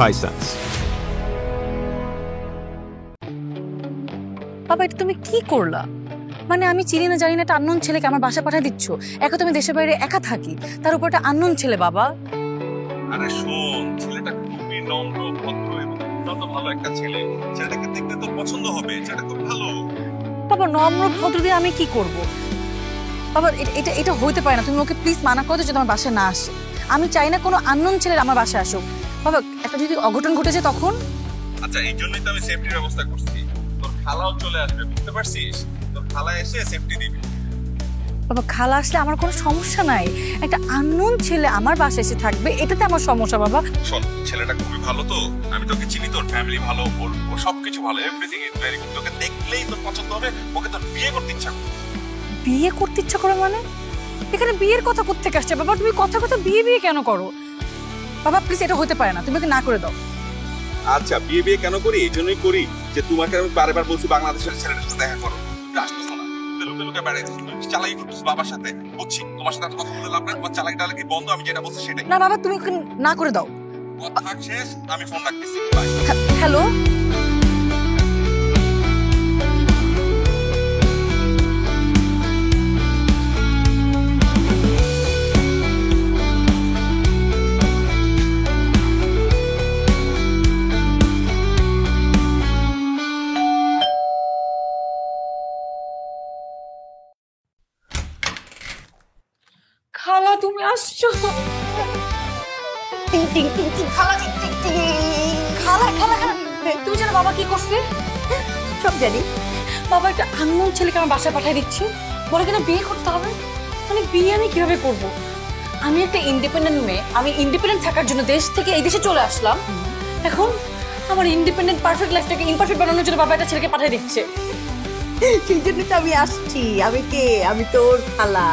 Hisense. বাবা এটা তুমি কি করলা? মানে আমি চিনি না জানি না একটা আননোন ছেলেকে আমার বাসা পাঠিয়ে দিচ্ছ। একা তুমি দেশের বাইরে একা থাকি, তার উপর একটা আননোন ছেলে। বাবা আরে শোন, ছেলেটা খুবই নম্র ভদ্র এবং অত্যন্ত ভালো একটা ছেলে। ছেলেটাকে দেখতে তোর পছন্দ হবে, ছেলেটা খুব ভালো। বাবা নম্র ভদ্র দিয়ে আমি কি করব? বাবা এটা এটা হইতে পারে না। তুমি ওকে প্লিজ মানা করো যে তোমার বাসায় না আসে। আমি চাই না কোনো আননোন ছেলের আমার বাসায় আসুক। বাবা একটা যদি অঘটন ঘটেছে তখন? আচ্ছা এই জন্যই তো আমি সেফটির ব্যবস্থা করছি। তোর খালাও চলে আসবে, বুঝতে পারছিস? তোর খালা এসে সেফটি দিবে। বাবা খালা আসলে আমার কোনো সমস্যা নাই, একটা আননোন ছেলে আমার বাসায় এসে থাকবে এটাতে আমার সমস্যা। বাবা শোন, ছেলেটা খুবই ভালো, তো আমি তোকে চিনি, তোর ফ্যামিলি ভালো, ওর সবকিছু ভালো, এভরিথিং ইজ ভেরি গুড। তোকে দেখলেই তোর পছন্দ হবে, ওকে তোর বিয়ে করতে ইচ্ছা করে। বিয়ে করতে ইচ্ছা করে মানে? এখানে বিয়ের কথা কোত্থেকে আসছে? বাবা তুমি কথা কথা বিয়ে বিয়ে কেন করো? বাবা প্লিজ এটা হতে পারে না, তুমি ওকে না করে দাও। আচ্ছা বিয়ে বিয়ে কেন করি? এই জন্যই করি যে তোমাকে আমি বারবার বলছি বাংলাদেশের ছেলেটার সাথে দেখা করো, তুমি আসতেছো না। লুকে লুকে বেড়াইতেছো, তুমি চালাকি করতেছো বাবার সাথে। বুঝছি তোমার সাথে কথা বলে লাভ নাই, তোমার চালাকি টালাকি বন্ধ। আমি যেটা বলছি সেটাই। না বাবা তুমি ওকে না করে দাও। কথা শেষ, আমি ফোন রাখতেছি। বাই। হ্যালো খালা তুমি আসছো? টিং টিং টিং টিং খালা টিং টিং টিং। খালা খালা খালা তুমি জানো বাবা কি করছে? সব জানি। বাবা একটা আননোন ছেলেকে আমার বাসায় পাঠিয়ে দিচ্ছে, বলে কিনা বিয়ে করতে হবে। মানে বিয়ে আমি কিভাবে করব? আমি একটা ইন্ডিপেন্ডেন্ট মেয়ে, আমি ইন্ডিপেন্ডেন্ট থাকার জন্য দেশ থেকে এই দেশে চলে আসলাম। এখন আমার ইন্ডিপেন্ডেন্ট পারফেক্ট লাইফটাকে ইমপারফেক্ট বানানোর জন্য বাবা একটা ছেলেকে পাঠিয়ে দিচ্ছে। সেই জন্য তো আমি আসছি। আমি কে? আমি তোর খালা।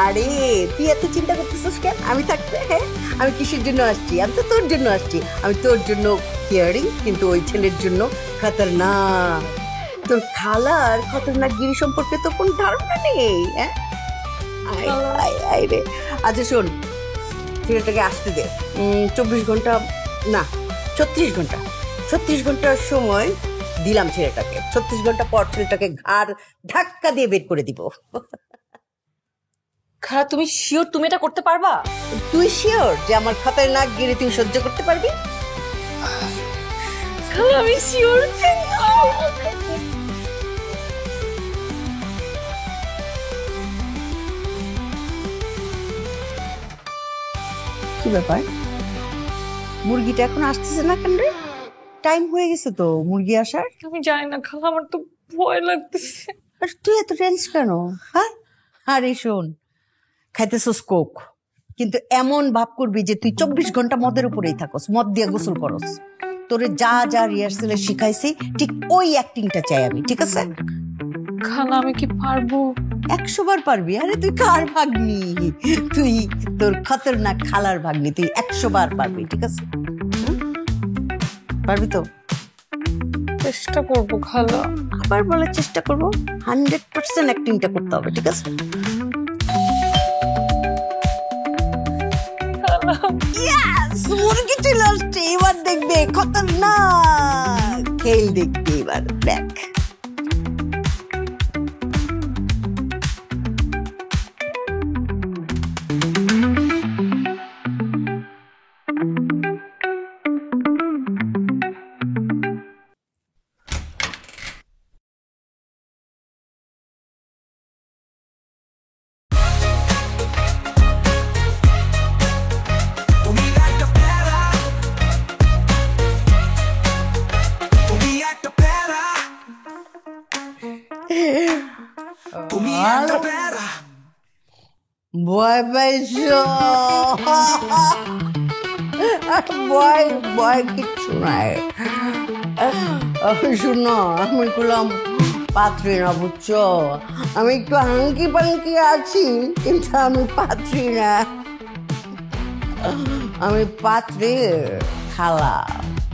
আরে তুই এত চিন্তা করতেছিস কেন? আমি থাকতে, হ্যাঁ আমি কিসের জন্য আসছি? আমি তো তোর জন্য আসছি। আমি তোর জন্য কেয়ারিং, কিন্তু ওই ছেলের জন্য খতরনাক। তোর খালার খতরনাক গিরি সম্পর্কে তো কোনো ধারণা নেই। হ্যাঁ আয় রে। আচ্ছা শোন, ছেলেটাকে আসতে দে। 24 ঘন্টা না 36 ঘন্টা, 36 ঘন্টার সময় দিলাম ছেলেটাকে। 36 ঘন্টা পর ছেলেটাকে ঘাড় ধাক্কা দিয়ে বের করে দিব। খালা তুমি শিওর তুমি এটা করতে পারবা? তুই শিওর যে আমার খতরনাক গিরি তুই সহ্য করতে পারবি? খালা আমি শিওর। কি ব্যাপার, মুরগিটা এখন আসতেছে না কেন রে? টাইম হয়ে গেছে তো মুরগি আসার। আমি জানি না খালা, আমার তো ভয় লাগতেছে। আর তুই এত টেন্স কেন? হ্যাঁ আরে শোন, খাইতেছস কোক, কিন্তু এমন ভাব করবি যে তুই 24 ঘন্টা মদের উপরেই থাকস, মদ দিয়ে গোসল করস। তোরে যা যা রিহার্সেলে শিখাইছি ঠিক ওই অ্যাক্টিংটা চাই আমি, ঠিক আছে? খালা আমি কি পারবো? 100 বার পারবি। আরে তুই কার ভাগ্নি? তুই তোর খতরনাক খালার ভাগ্নি, তুই 100 বার পারবি, ঠিক আছে? পারবি তো? চেষ্টা করবো খালা। আবার বলার চেষ্টা করবো, 100% অ্যাক্টিংটা করতে হবে, ঠিক আছে? Yes! মুরগি চলে আসছে, এবার দেখবে খতরনাক খেল, দেখবে এবার দেখ। ভয় পাইছো? ভয় ভয় কিচ্ছু নাই। শুনো, আমি করলাম পাত্রী না, বুঝছো? আমি একটু হাঙ্কি পাঙ্কি আছি, কিন্তু আমি পাত্রী না। আমি পাত্রী খালা,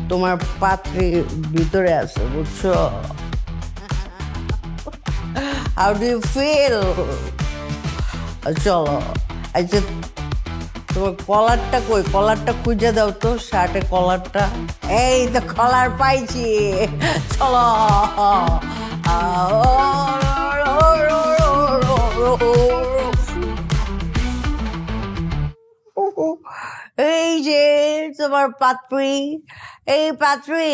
তোমার পাত্রী ভিতরে আছে, বুঝছো? How do you feel? চলো, আচ্ছা তোমার কলারটা কই? কলারটা খুঁজে দাও তো, শার্টের কলারটা। এই তো কলার পাইছি, চলো। এই যে তোমার পাত্রী, এই পাত্রী,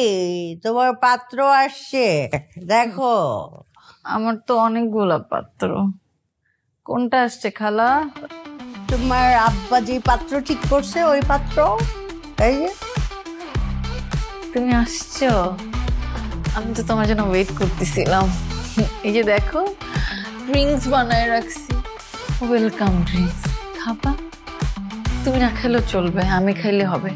তোমার পাত্র আসছে, দেখো। আমার তো অনেকগুলা পাত্র, কোনটা আসছে খালা? তোমার আব্বা যে পাত্র ঠিক করছে ওই পাত্র, এই যে। তুমি আসছো? আমি তো তোমার জন্য ওয়েট করতেছিলাম। এই যে দেখো, ড্রিঙ্কস বানায় রাখছি, ওয়েলকাম ড্রিঙ্কস। খাবা? তুমি না খেলেও চলবে, আমি খাইলে হবে।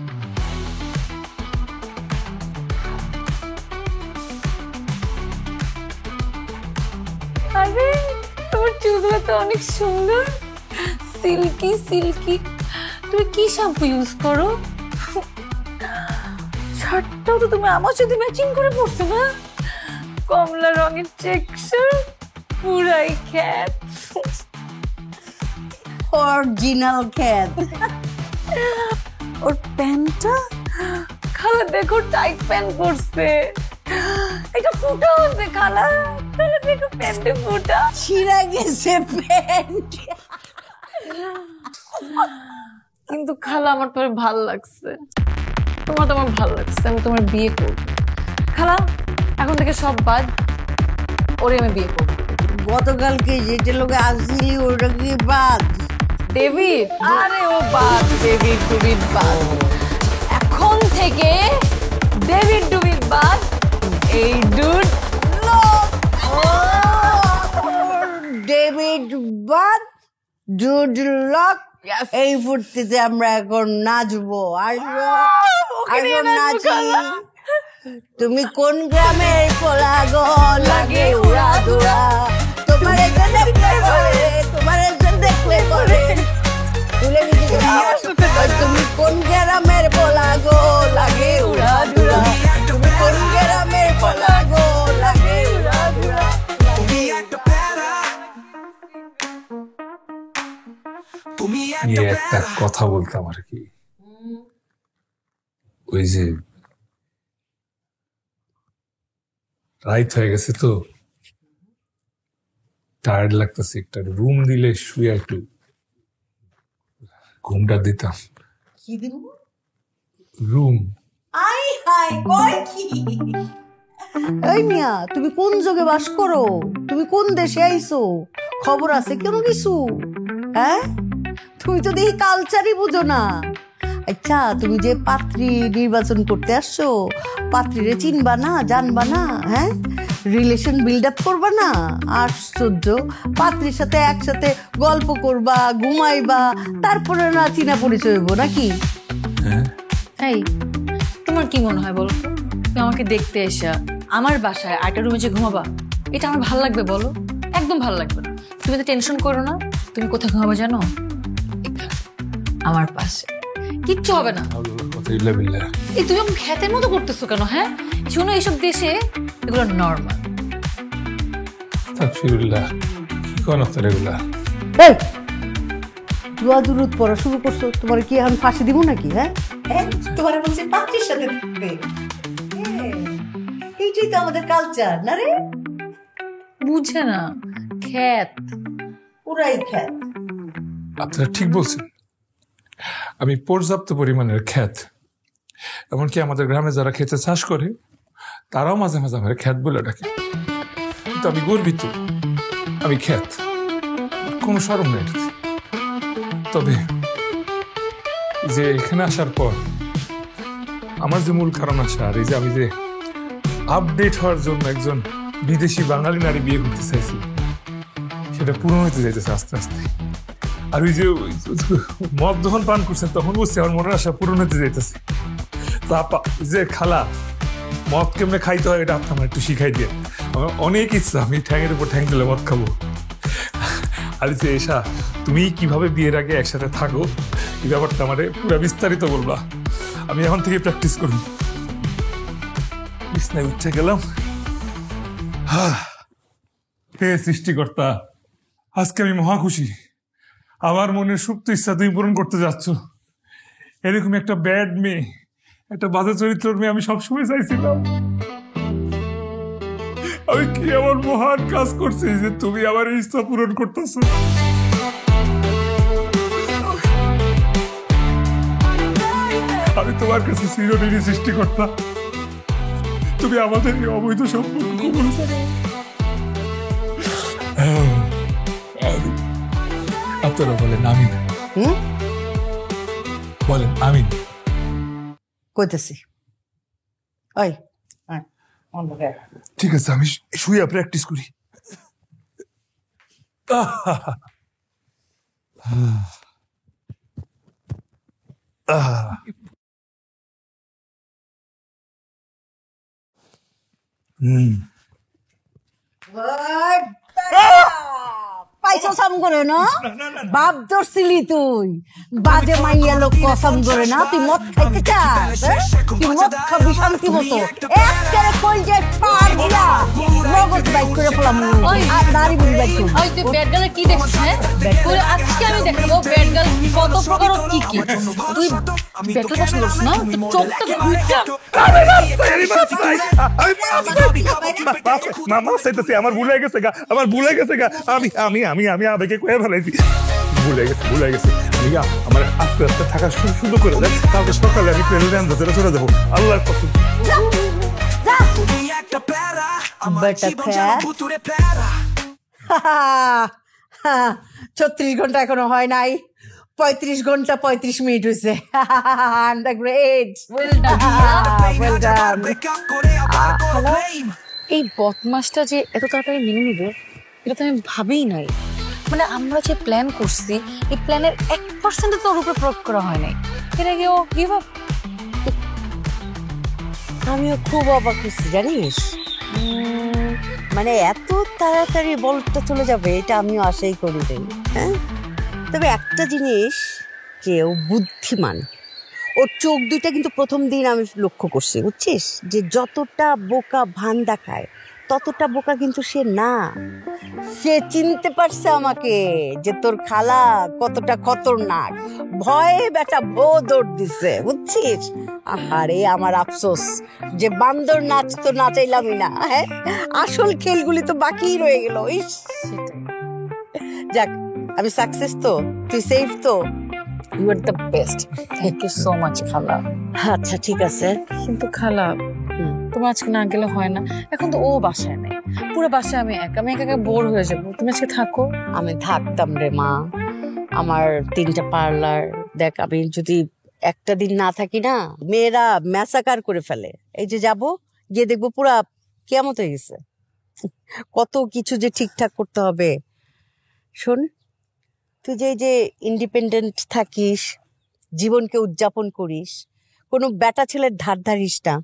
আরে তোমার চুলগুলো তো অনেক সুন্দর, সিল্কি সিল্কি। তুমি কি শ্যাম্পু ইউজ করো? শার্টটাও তো তুমি আমার সাথে ম্যাচিং করে পরছো না? কমলা রঙের চেক শার্ট, পুরাই খ্যাত। অরিজিনাল খ্যাত। ওর প্যান্টটা, খালা দেখো টাইট প্যান্ট পরছে, এটা ফুটা হচ্ছে খালা, খালা দেখো প্যান্টে ফুটা। ছিঁড়া গেছে প্যান্ট। কিন্তু খালা আমার তোমার ভাল লাগছে, তোমার ভাল লাগছে, আমি তোমার বিয়ে করব। খালা এখন থেকে সব বাদ, ওরে আমি বিয়ে করব। গতকালকে যেটা লোকে আসছিলি ওটা কি বাদ? ডেভিড, আরে ও বাদ, ডেভিড ডুবিড বাদ। এখন থেকে ডেভিড ডুবিড বাদ, এই ডুড লোক। ডেভিড বাদ, জুড লক। Yes. এই ফুর্তিতে আমরা এখন নাচবো। আসবো, ওকে নিয়ে আসবো, নাচবো নাচি। খালা। তুমি কোন গ্রামের পোলা গো, লাগে উড়া দুরা। তোমার একজন দেখলে করে, তোমার একজন দেখলে করে। তুলে দিতে তুমি কোন গ্রামের পোলা গো, লাগে উড়া দুরা। তুমি কোন গ্রামের পোলা গো, লাগে উড়া দুরা। একটা কথা বলতাম আর কি, ওই যে রাইত হয়ে গেছে তো, টায়ার্ড লাগতেছে, একটা রুম দিলে শুয়ে একটু ঘুমটা দিতাম। কি দিব? রুম। আই হাই, কয় কি? এই মিয়া, তুমি কোন যুগে বাস করো? তুমি কোন দেশে আইছো? খবর আছে কোনো কিছু? হ্যাঁ, তুমি তো দেখি কালচারই বুঝো না। আচ্ছা, তুমি যে পাত্রী নির্বাচন করতে আসছো, পাত্রীরে চিনবা না, জানবা না? হ্যাঁ, রিলেশন বিল্ড আপ করবা না? আশ্চর্য, পাত্রীর সাথে একসাথে গল্প করবা, ঘুমাইবা, তারপরে না চিনা পরিচয় হইব নাকি? এই তোমার কি মনে হয় বলো তো? তুমি আমাকে দেখতে এসে আমার বাসায় আরেকটা রুমে যে ঘুমাবা, এটা আমার ভালো লাগবে বলো? একদম ভালো লাগবে না। তুমি তো টেনশন করো না, তুমি কোথায় ঘুমাবে জানো? এখানে, আমার পাশে, কিচ্ছু হবে না। এই তুমি আমার খ্যাতের মতো করতেছো কেন? হ্যাঁ শোনো, এইসব দেশে এগুলো নর্মাল। দুয়া দুরুদ পড়া শুরু করছো, তোমার কি এখন ফাঁসি দিব নাকি? হ্যাঁ, তোমার বলছি পাত্রীর সাথে থাকবে, এইটাই তো আমাদের কালচার না রে? বুঝে না, খ্যাত, পুরাই খ্যাত। আপনারা ঠিক বলছেন, আমি পর্যাপ্ত পরিমাণের খ্যাত। এমনকি আমাদের গ্রামে যারা খেতে চাষ করে তারাও মাঝে মাঝে আমার খ্যাত বলে ডাকে। কিন্তু আমি গর্বিত, আমি খ্যাত, কোনো শরম নেই। তবে যে এখানে আসার পর আমার যে মূল কারণ আসা, আর এই যে আমি যে আপডেট হওয়ার জন্য একজন বিদেশি বাঙালি নারী বিয়ে করতে চাইছি, সেটা পূরণ হইতে যাইতেছে আস্তে আস্তে। আর ওই যে মদ যখন পান করছেন তখন বুঝছি আমার মনের আশা পূরণ হতে যাইতেছে। তা যে খালা মদ কেমনে খাইতে হয় এটা আপনি আমার একটু শিখাই দিয়ে। আমার অনেক ইচ্ছা, আমি ঠ্যাংয়ের উপর ঠ্যাং দিলে মদ খাবো। আর যে এসা তুমি কিভাবে বিয়ের আগে একসাথে থাকো এই ব্যাপারটা আমার পুরো বিস্তারিত বলবা। আমি এখন থেকে প্র্যাকটিস করব। বিছনায় উঠে গেলাম। হে সৃষ্টিকর্তা, আজকে আমি মহা খুশি। আমার মনের সুপ্ত ইচ্ছা তুমি পূরণ করতে যাচ্ছ। এরকম একটা ব্যাড মেয়ে, একটা বাজে চরিত্রের মেয়ে আমি সবসময় চাইছিলাম। আমি কি এমন মহান কাজ করছি যে তুমি আমার ইচ্ছা পূরণ করতেছো? আমি তোমার কাছে চিরঋণী সৃষ্টিকর্তা। তুমি আমাদের এই অবৈধ সম্পর্ক কবুল করো। আপনারা বলেন আমিন। বলেন আমিন। কইতেছি ওই ঠিক আছে, আমি শুয়ে প্র্যাকটিস করি। পাইছো সাম করে না বাপ ধরছিলি তুই বাজে মাইয়া লোক কসম করে না তুই মদ খাইতে চাস তুই মদ খাবি শান্তি মতো একবারে কই যে পার দিয়া মগজ বাইক করে ফেলাম আর নারী বুড়ি বাইক করে ওই তুই ব্যাড গার্ল কি দেখছিস? হ্যাঁ তোর আজকে আমি দেখাবো ব্যাড গার্ল কত প্রকার ও কি কি। তুই ব্যাড গার্ল পছন্দ করিস না? চোখটা ঘুরটা মামা চাইতেছি, আমার ভুল হয়ে গেছে গা, আমার ভুল হয়ে গেছে গা। আমি আমি আমি আমি আবেগে কয়ে ফেলাইছি। ভুলে গেছে। আমার আস্তে আস্তে থাকা শুরু করে দেন, তাহলে সকালে আমি প্লেনে আন্দাজে চলে যাবো। আল্লাহর কসম। ছত্রিশ ঘন্টা এখনো হয় নাই, 35 ঘন্টা 35 মিনিট হয়েছে। এই বদমাসটা যে এত তাড়াতাড়ি মেনে নিবে এটা তো আমি ভাবিই নাই। মানে আমরা যে প্ল্যান করছি এই প্ল্যানের 1% তো ওর উপরে প্রয়োগ করা হয় নাই। এর আগে ও গিভ আপ। আমিও খুব অবাক হচ্ছি জানিস, মানে এত তাড়াতাড়ি বলটা চলে যাবে এটা আমিও আশাই করি নাই। হ্যাঁ, তবে একটা জিনিস যে ও বুদ্ধিমান, ওর চোখ দুইটা কিন্তু প্রথম দিন আমি লক্ষ্য করছি, বুঝছিস, যে যতটা বোকা ভান দেখায় ততটা বোকা কিন্তু সে না। সে চিনতে পারছে আমাকে যে তোর খালা কতটা খতরনাক। ভয়ে বেটা বো দৌড় দিছে, বুঝছিস। আহারে আমার আফসোস যে বান্দর নাচ তো নাচাইলামই না। হ্যাঁ, আসল খেলগুলি তো বাকিই রয়ে গেল। ইস, যাক আমি সাকসেস তো, তুই সেফ তো। You are the best. Thank you so much খালা। আচ্ছা ঠিক আছে, কিন্তু খালা তোমার আজকে না গেলে হয় না। এখন তো ও বাসায় নেই, পুরো বাসায় আমি একা বোর হয়ে যাবো। তুমি আজকে থাকো। আমি থাকতাম রে মা, আমার 3টা পার্লার। দেখ আমি যদি একটা দিন না থাকি না, মেয়েরা ম্যাসাকার করে ফেলে। এই যে যাব, গিয়ে দেখবো পুরা কিয়ামত হয়ে গেছে। কত কিছু যে ঠিকঠাক করতে হবে। শোন, তুই যে ইন্ডিপেন্ডেন্ট থাকিস, জীবনকে উদযাপন করিস, কোনো বেটা ছেলের ধার ধারিস না,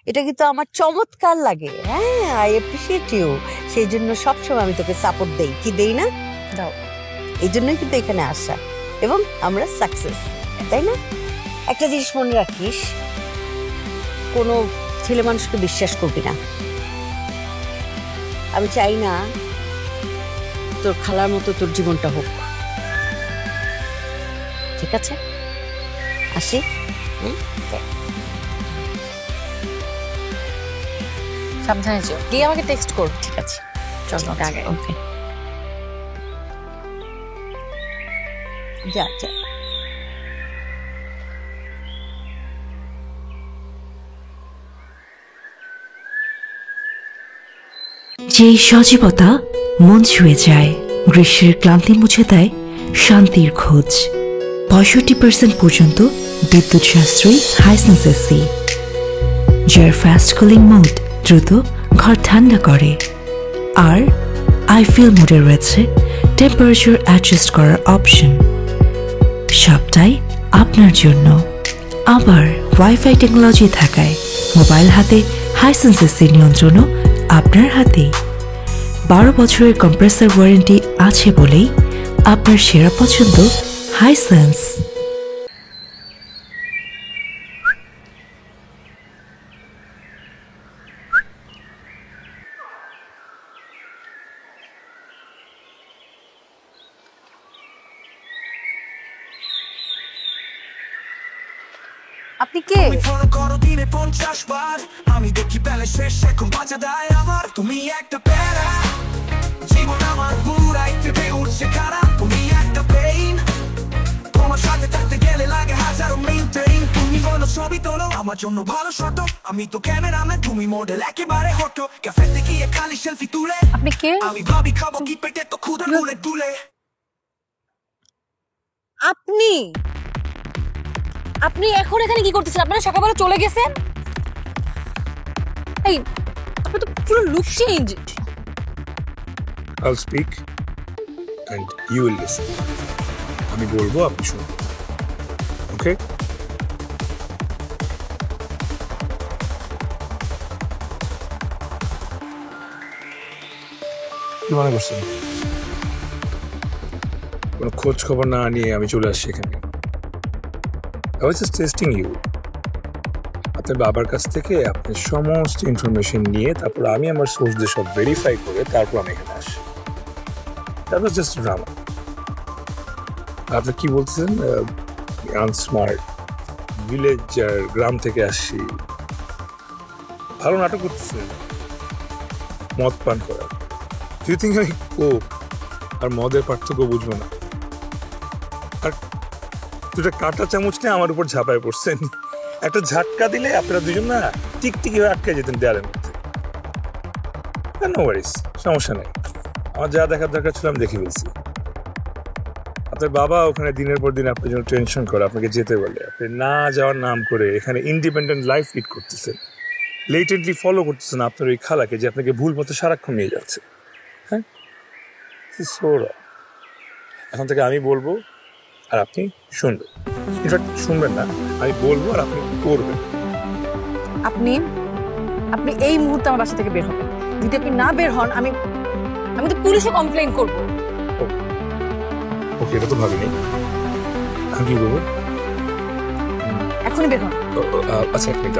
এটা কিন্তু আমার চমৎকার লাগে। হ্যাঁ, আই অ্যাপ্রিসিয়েট ইউ। সেই জন্য সবসময় আমি তোকে সাপোর্ট দেই, কি দেই না? দাও। এই জন্যই কিন্তু এখানে আসা, এবং আমরা সাকসেস, তাই না? একটা জিনিস মনে রাখিস, কোনো ছেলে মানুষকে বিশ্বাস করবি না। আমি চাই না তোর খালার মতো তোর জীবনটা হোক, ঠিক আছে? আসি। সাবধানে যেও, গিয়ে আমাকে টেক্সট কর। ঠিক আছে, চলো আগে। ওকে, যা যা। যেই সজীবতা মন ছুঁয়ে যায়, গ্রীষ্মের ক্লান্তি মুছে দেয় শান্তির খোঁজ। 65% পর্যন্ত বিদ্যুৎ সাশ্রয়ী হাইসেন্স এসি, যার ফাস্ট কুলিং মোড দ্রুত ঘর ঠান্ডা করে। আর আইফিল মোডে রয়েছে টেম্পারেচার অ্যাডজাস্ট করার অপশন। সবটাই আপনার জন্য। আবার ওয়াইফাই টেকনোলজি থাকায় মোবাইল হাতে হাইসেন্স এসির নিয়ন্ত্রণও আপনার হাতেই। 12 বছরের কম্প্রেসর ওয়ারেন্টি আছে বলেই আপনার সেরা পছন্দ হাইসেন্স। আপনি কে? ফোন করো দিনে 50 বার, আমি দেখি ব্যালেন্স শেষ এখন বাঁচা দেয় আমার। তুমি একটা প্যারা, জীবন আমার পুরাইতে উঠছে খারা। তুমি একটা পেইন, তোমার সাথে থাকতে গেলে লাগে হাজারো মেইনটেইন। তুমি বলো ছবি তোলো আমার জন্য ভালো শত, আমি তো ক্যামেরাম্যান তুমি মডেল একেবারে হটো। ক্যাফেতে গিয়ে খালি সেলফি তুলে আপনি কে? আমি ভাবি খাবো কি পেটে তো ক্ষুধা তুলে তুলে। আপনি আপনি এখন এখানে কি করতেছেন? আপনারা সকালবেলা চলে গেছেন। এই আপনি তো পুরো look change. I'll speak and you will listen. আমি বলবো আপনি শুনবেন, ওকে? কি মনে করছেন কোনো খোঁজ খবর না নিয়ে আমি চলে আসছি এখানে? I was just testing you. আপনার বাবার কাছ থেকে আপনি সমস্ত ইনফরমেশন নিয়ে তারপর আমি আমার সোর্স দিয়ে সব ভেরিফাই করে তারপর আমি এখানে আসি। That was just drama. আপনি কি বলছেন? আনস্মার্ট ভিলেজ আর গ্রাম থেকে আসছি, ভালো নাটক করতেছেন, মদ পান করা। You think আমি কোক আর মদের পার্থক্য বুঝবো না? আর দুটা কাঁটা চামচ নিয়ে আমার উপর ঝাঁপায় পড়ছেন, একটা ঝাটকা দিলে আপনারা দুজন না টিকটিকি হয়ে আটকে যেতেন দেয়ালের মধ্যে। নো ওয়ারিস, সমস্যা নেই, আমার যা দেখার দরকার ছিল আমি দেখে ফেলছি। আপনার বাবা ওখানে দিনের পর দিন আপনার জন্য টেনশন করে, আপনাকে যেতে বলে, আপনি না যাওয়ার নাম করে এখানে ইন্ডিপেন্ডেন্ট লাইফ লিড করতেছেন, লেটেন্টলি ফলো করতেছেন আপনার ওই খালাকে যে আপনাকে ভুল মতো সারাক্ষণ নিয়ে যাচ্ছে। হ্যাঁ, এখন থেকে আমি বলবো আর আপনি শুনবেন। ইনফ্যাক্ট শুনবেন না, আমি বলবো আর আপনি করবেন। আপনি আপনি এই মুহূর্তে আমার বাসা থেকে বের হন। যদি আপনি না বের হন আমি তো পুলিশে কমপ্লেইন করব। ওকে, এটা তো ভাবিনি। আমি কি করবো? এখনই বের হন। আচ্ছা, এক মিনিট।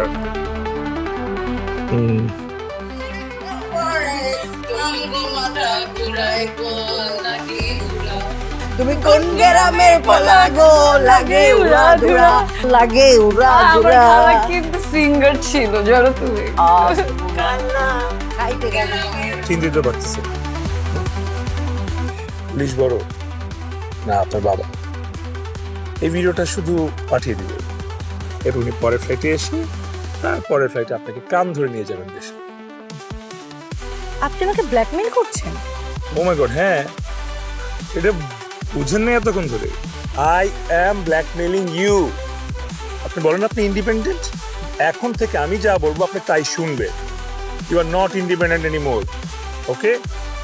তুমি কোন গ্রামের পোলা গো? লাগে উড়া ধুরা, লাগে উড়া ধুরা। কিন্তু সিঙ্গার ছিল, জানো তুমি। খাইতে গেলে চিন্তিত পারতেছে পুলিশ বড় না আপনার বাবা? এই ভিডিওটা শুধু পাঠিয়ে দিবেন, এরপর উনি পরের ফ্লাইটে এসে পরের ফ্লাইটে আপনাকে কান ধরে নিয়ে যাবেন দেশে। আপনি আমাকে ব্ল্যাকমেইল করছেন? ও মাই গড, হ্যাঁ, এটা বুঝেন না এতক্ষণ ধরে? I am blackmailing you. আপনি বলেন আপনি ইন্ডিপেন্ডেন্ট, এখন থেকে আমি যা বলবো আপনি তাই শুনবেন। You are not independent anymore, okay?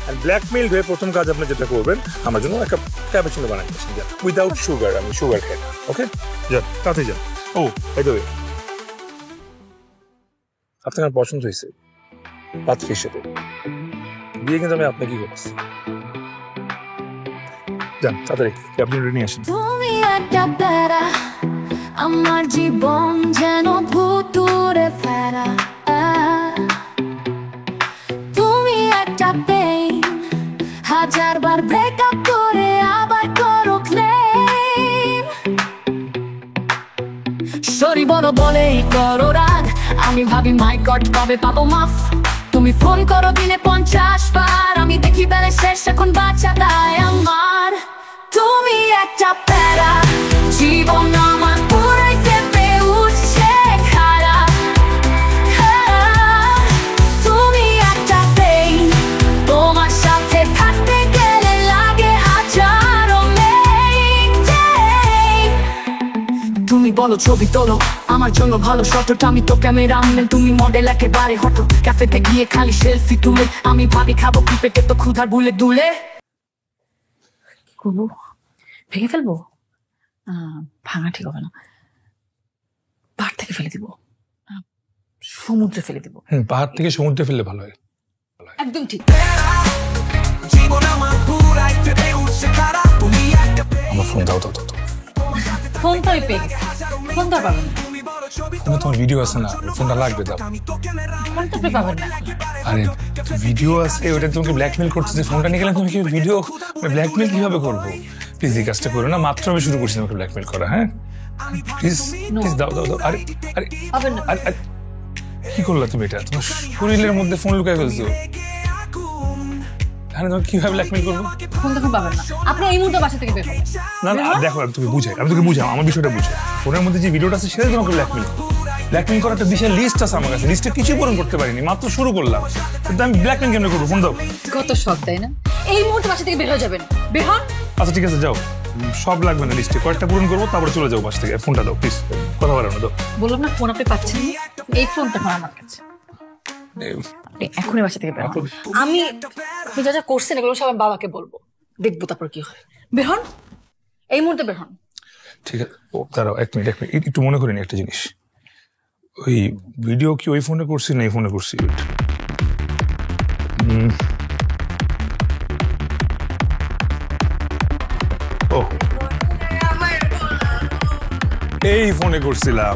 আর ব্ল্যাকমেইল হয়ে প্রথম কাজ আপনি যেটা করবেন, আমার জন্য একটা ক্যাপুচিনো বানাই আসেন, যান, উইদাউট সুগার। আমি সুগার খাই না, ওকে? যান, তাতে যান। ও বাই দ্য ওয়ে, আপনার আমার পছন্দ হয়েছে পাত্রী হিসেবে। বিয়ে কিন্তু আমি আপনাকে করছি। যান, তাড়াতাড়ি ক্যাপুচিনো নিয়ে আসেন। তুমি একটা প্যারা, আমার জীবন যেন ভুতুরে ফেরা। তুমি একটা পেইন, হাজারবার ব্রেকআপ করে আবার করো ক্লেম। সরি বলো বলেই করো রাগ, আমি ভাবি মাই গড কবে পাবো মাফ। তুমি ফোন করো দিনে 50 বার, আমি দেখি ব্যালেন্স শেষ এখন বাঁচা দায় আমার। তুমি একটা প্যারা, জীবন আমার পুরাই চেপে উঠছে খারা। তুমি একটা পেইন, তোমার সাথে থাকতে গেলে লাগে হাজারো মেইনটেইন। তুমি বলো ছবি তোলো আমার জন্য ভালো শটটা, আমি তো ক্যামেরাম্যান তুমি মডেল একেবারে হটো। ক্যাফেতে গিয়ে খালি সেলফি তুলে আমি ভাবি খাবো কি পেটে তো ক্ষুধার বুলে দুলে। কি করবো? ভেঙে ফেলবো? ভাঙা ঠিক হবে না, পাহাড় থেকে ফেলে দিব, সমুদ্রে ফেলে দিব। পাহাড় থেকে সমুদ্রে ফেললে ভালো হয়। একদম ঠিক। জীবন আমার পুরাইতে উঠছে খারা। তুমি একটা আমার ফোন দাও তো। ফোন তো আমি পেয়ে গেছি, ফোন তো আর পাবেন না। ফোনে তোমার ভিডিও আছে না, ফোনটা লাগবে, দাও। ফোন তো আপনি পাবেন না। আরে ভিডিও আছে, ওটা তোমাকে ব্ল্যাকমেল করতেছে, ফোনটা নিয়ে গেলে তুমি কি ভিডিও ব্ল্যাকমেল কিভাবে করবো? প্লিজ এই কাজটা করো না, মাত্র আমি শুরু করছি তোমাকে ব্ল্যাকমেল করা। হ্যাঁ, প্লিজ প্লিজ দাও দাও দাও। আরে আরে পাবেন না। আরে আরে, কি করলা তুমি এটা? তোমার শরীরের মধ্যে ফোন লুকায় ফেলছো। তাহলে তোমাকে কিভাবে ব্ল্যাকমেল করবো? ফোন তখন পাবেন না। আপনি এই মুহূর্তে বাসা থেকে বের হবেন। না না দেখো, আমি তোকে বুঝাই, আমি তোকে বুঝাই, আমার বিষয়টা বুঝাই। ফোনের মধ্যে যে ভিডিওটা আছে সেটা তোমাকে ব্ল্যাকমেল ব্ল্যাকমেল করার একটা বিশাল লিস্ট আছে আমার কাছে। লিস্টটা কিছু পূরণ করতে পারিনি, মাত্র শুরু করলাম, কিন্তু আমি ব্ল্যাকমেল কেন করবো? ফোন দাও। কত শখ, তাই না? এই মুহূর্তে বাসা থেকে বের হয়ে যাবেন। বের হন। আচ্ছা ঠিক আছে, যাও। সব লাগবে না লিস্টে, কয়েকটা পূরণ করবো, তারপরে চলে যাও বাস থেকে। ফোনটা দাও প্লিজ, কথা বলো না, দাও। বললাম না ফোন আপনি পাচ্ছেন না। এই ফোনটা এখন আমার কাছে। আপনি এখনই বাসা থেকে বের হন। আমি আপনি যা যা করছেন এগুলো সব আমি বাবাকে বলবো, দেখবো তারপর কি হয়। বের হন, এই মুহূর্তে বের হন। ঠিক আছে, ও দাঁড়াও, এক মিনিট একটু মনে করিনি একটা জিনিস। ওই ভিডিও কি ওই ফোনে করছি না এই ফোনে করছি? ও এই ফোনে করছিলাম।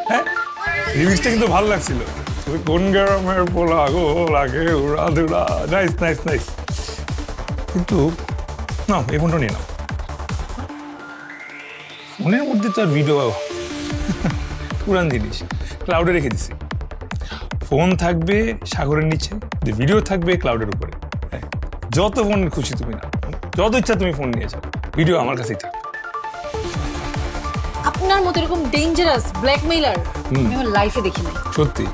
হ্যাঁ, রিমিক্সটা কিন্তু ভালো লাগছিল। তুমি কোন গ্রামের পোলা গো লাগে উড়া দুড়া, নাইস নাইস নাইস। কিন্তু না, এই ফোনটা নিয়ে নাও। ফোনের মধ্যে তো আর ভিডিও পুরান জিনিস, ক্লাউডে রেখে দিছি। ফোন থাকবে সাগরের নিচে, ভিডিও থাকবে ক্লাউডের উপরে। হ্যাঁ, যত ফোন খুশি তুমি না, যত ইচ্ছা তুমি ফোন নিয়ে যাও, ভিডিও আমার কাছেই থাকবে। আপনার মতো এরকম ডেঞ্জারাস ব্ল্যাকমেইলার আমি আমার লাইফে দেখি নাই। সত্যি?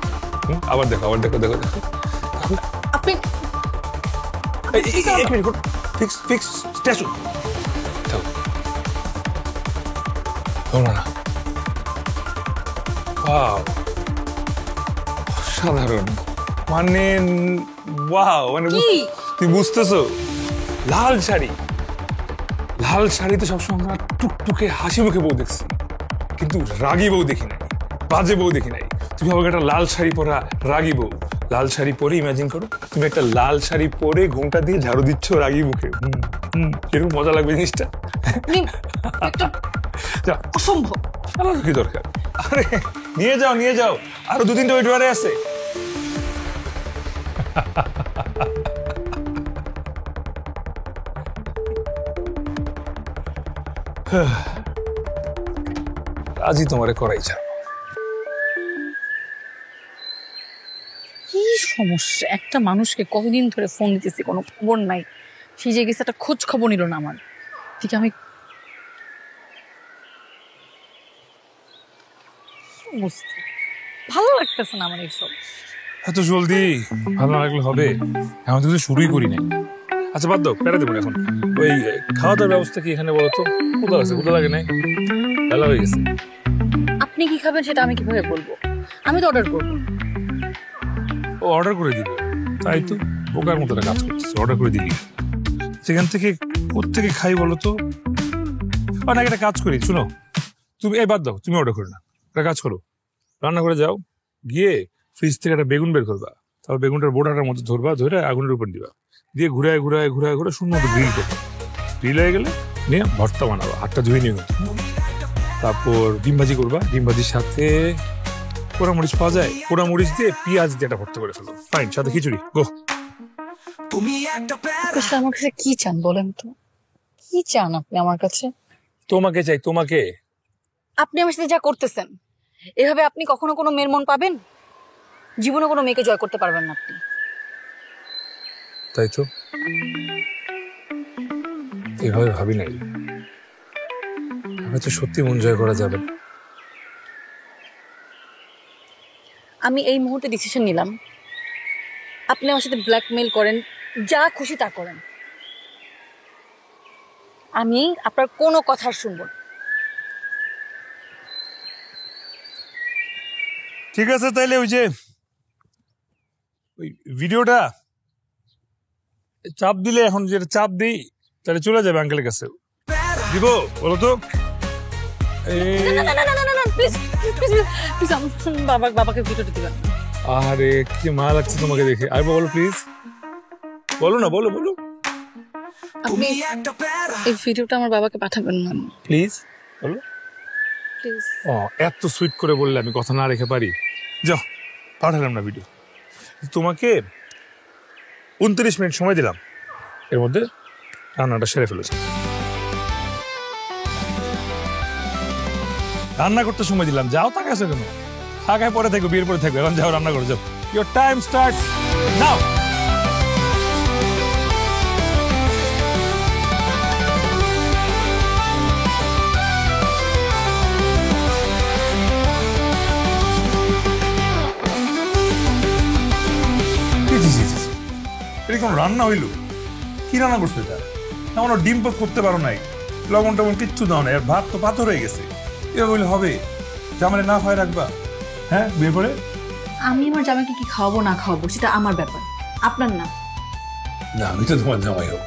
আবার দেখো, আবার দেখো, দেখো দেখো। আপনি এক মিনিট, ফিক্স ফিক্স স্ট্যাচু না। ওয়াও, সাধারণ মানে, ওয়াও মানে তুমি বুঝতেছো? লাল শাড়ি, লাল শাড়িতে সবসময় আমরা টুকটুকে হাসি মুখে বউ দেখছি, কিন্তু রাগী বউ দেখি নাই, বাজে বউ দেখি নাই। তুমি আমাকে একটা লাল শাড়ি পরা রাগী বউ, লাল শাড়ি পরে ইমাজিন করো তুমি একটা লাল শাড়ি পরে ঘুমটা দিয়ে ঝাড়ু দিচ্ছ রাগী মুখে। কিরকম মজা লাগবে জিনিসটা। অসম্ভব। কি দরকার? আরে নিয়ে যাও, নিয়ে যাও, আরো 2-3টা ওই ড্রয়ারে আছে। আজই তোমারে করাই যা। কি সমস্যা? একটা মানুষকে কতদিন ধরে ফোন দিতেছি, কোনো খবর নাই। সেই যে গেছে একটা খোঁজ খবর নিল না আমার ঠিক। আমি ভালো লাগতেছে না আমার এইসব। এত জলদি ভালো না লাগলে হবে? এখন তো কিছু শুরুই করি নাই। আচ্ছা বাদ দাও, পেড়া দেবো এখন। ওই খাওয়া দাওয়ার ব্যবস্থা কি এখানে বলো তো? কোথাও আছে? কোথাও লাগে নাই? বেলা হয়ে গেছে। আপনি কি খাবেন সেটা আমি কিভাবে বলবো? আমি তো অর্ডার করবো। ও অর্ডার করে দিবে? তাই তো বোকার মতো কাজ করতেছে, অর্ডার করে দিবি। সেখান থেকে কোত্থেকে খাই বলো তো? নাকি একটা কাজ করি, শুনো, তুমি এই বাদ দাও, তুমি অর্ডার করে না, একটা কাজ করো, রান্না করে যাও, গিয়ে ফ্রিজ থেকে একটা বেগুন বের করবা, তারপর বেগুনটার বোটাটার মধ্যে ধরবা, ধরে আগুনের উপর দিবা, দিয়ে ঘুরায় ঘুরায় ঘুরায় ঘুরে সুন্দর মতো গ্রিল করবা। গ্রিল হয়ে গেলে নিয়ে ভর্তা বানাবা, হাতটা ধুয়ে নিও। তারপর ডিম ভাজি করবা, ডিম ভাজির সাথে পোড়ামরিচ পাওয়া যায়, পোড়ামরিচ দিয়ে পেঁয়াজ দিয়ে একটা ভর্তা করে ফেলো, ফাইন, সাথে খিচুড়ি, গো। আমার কাছে কি চান বলেন তো? কি চান আপনি আমার কাছে? তোমাকে চাই, তোমাকে। আপনি আমার সাথে যা করতেছেন, এভাবে আপনি কখনো কোনো মেয়ের মন পাবেন? জীবনে কোনো মেয়েকে জয় করতে পারবেন না আপনি। তাই তো, এভাবে ভাবি নাই, তো সত্যি মন জয় করা যাবে। আমি এই মুহূর্তে ডিসিশন নিলাম, আপনি আমার সাথে ব্ল্যাকমেইল করেন, যা খুশি তা করেন, আমি আপনার কোনো কথা শুনব না। ঠিক আছে, তাইলে ওই যে ওই ভিডিওটা চাপ দিলে, এখন যেটা চাপ দিই তাহলে চলে যাবে আঙ্কেলের কাছে। দিব বলো তো? বাবাকে ভিডিওটা দিবেন। আরে কি মায়া লাগছে তোমাকে দেখে, আর বলো প্লিজ, বলো না, বলো বলো। আপনি এই ভিডিওটা আমার বাবাকে পাঠাবেন না প্লিজ, বলো প্লিজ। ও এত সুইট করে বললে আমি কথা না রেখে পারি? যাও, পাঠালাম না ভিডিও। তোমাকে 29 মিনিট সময় দিলাম, এর মধ্যে রান্নাটা সেরে ফেলেছে। রান্না করতে সময় দিলাম, যাও তাকায় আছো কেন? থাকায় পরে থাকবে, বিয়ের পরে থাকবে, এখন যাও রান্না করে যাও। Your time starts now. এটা কেমন রান্না হইলো? কি রান্না করছো এটা? এমন ডিম পোস্ট করতে পারো নাই, লবণ টবণ কিচ্ছু দাও না, আর ভাত তো পাথর হয়ে গেছে। এবার বললে হবে? জামালে না খাওয়াই রাখবা? হ্যাঁ, বিয়ে করে? আমি আমার জামাইকে কি খাওয়াবো না খাওয়াবো সেটা আমার ব্যাপার, আপনার না। না, আমি তো তোমার জামাই হবো,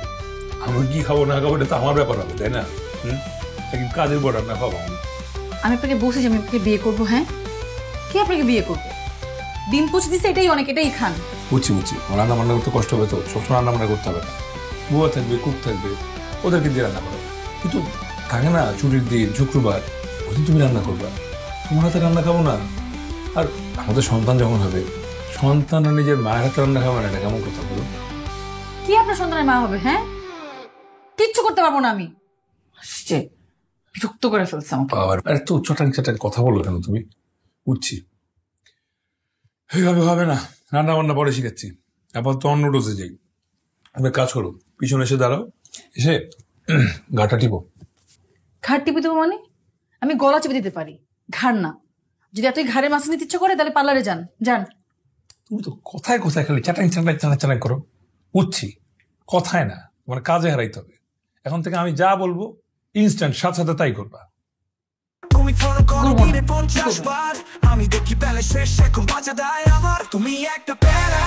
আমি কি খাবো না খাবো এটা তো আমার ব্যাপার হবে, তাই না? একদিন কাজের বড় রান্না খাবো আমি। আমি আপনাকে বলছি যে আমি আপনাকে বিয়ে করবো। হ্যাঁ, কে আপনাকে বিয়ে করবো? ডিম পুষ দিছে, এটাই অনেক, এটাই খান। বুঝছি, রান্না বান্না করতে কষ্ট হবে তো, সবসময় রান্না বান্না করতে হবে না। বুয়া থাকবে, কুক থাকবে, ওদেরকে দিয়ে রান্না করো। কিন্তু থাকে না ছুটির দিন, শুক্রবার, ওদিন তুমি রান্না করবা, তোমার হাতে রান্না খাবো না। আর আমাদের সন্তান যখন হবে, সন্তান নিজের মায়ের হাতে রান্না খাবে না, এটা কেমন কথা বলো? কি আপনার সন্তানের মা হবে? হ্যাঁ, কিচ্ছু করতে পারবো না আমি। আসছে, বিরক্ত করে ফেলছে আমাকে। আর এত চটাং চাটাং কথা বলো কেন তুমি? বুঝছি, এইভাবে হবে না। রান্না বান্না পরে শিখাচ্ছি, আপাতত অন্য ডোজে যাই। আমি কাজ করো, পিছনে এসে দাঁড়াও, এসে গাটা টিপো। ঘাড় টিপে দেবো মানে? আমি গলা চেপে দিতে পারি, ঘাড় না। যদি এতই ঘাড়ে মাছ নিতে ইচ্ছা করে তাহলে পার্লারে যান যান। তুমি তো কথায় কথায় খালি চাটাং চাটাং চাটাং চাটাং করো। বুঝছি, কথায় না, মানে কাজে হারাইতে হবে। এখন থেকে আমি যা বলবো ইনস্ট্যান্ট সাথে সাথে তাই করবা। তুমি ফোন করো দিনে 50 বার, আমি দেখি ব্যালেন্স শেষ, এখন বাজা দেয় আমার। তুমি একটা প্যারা,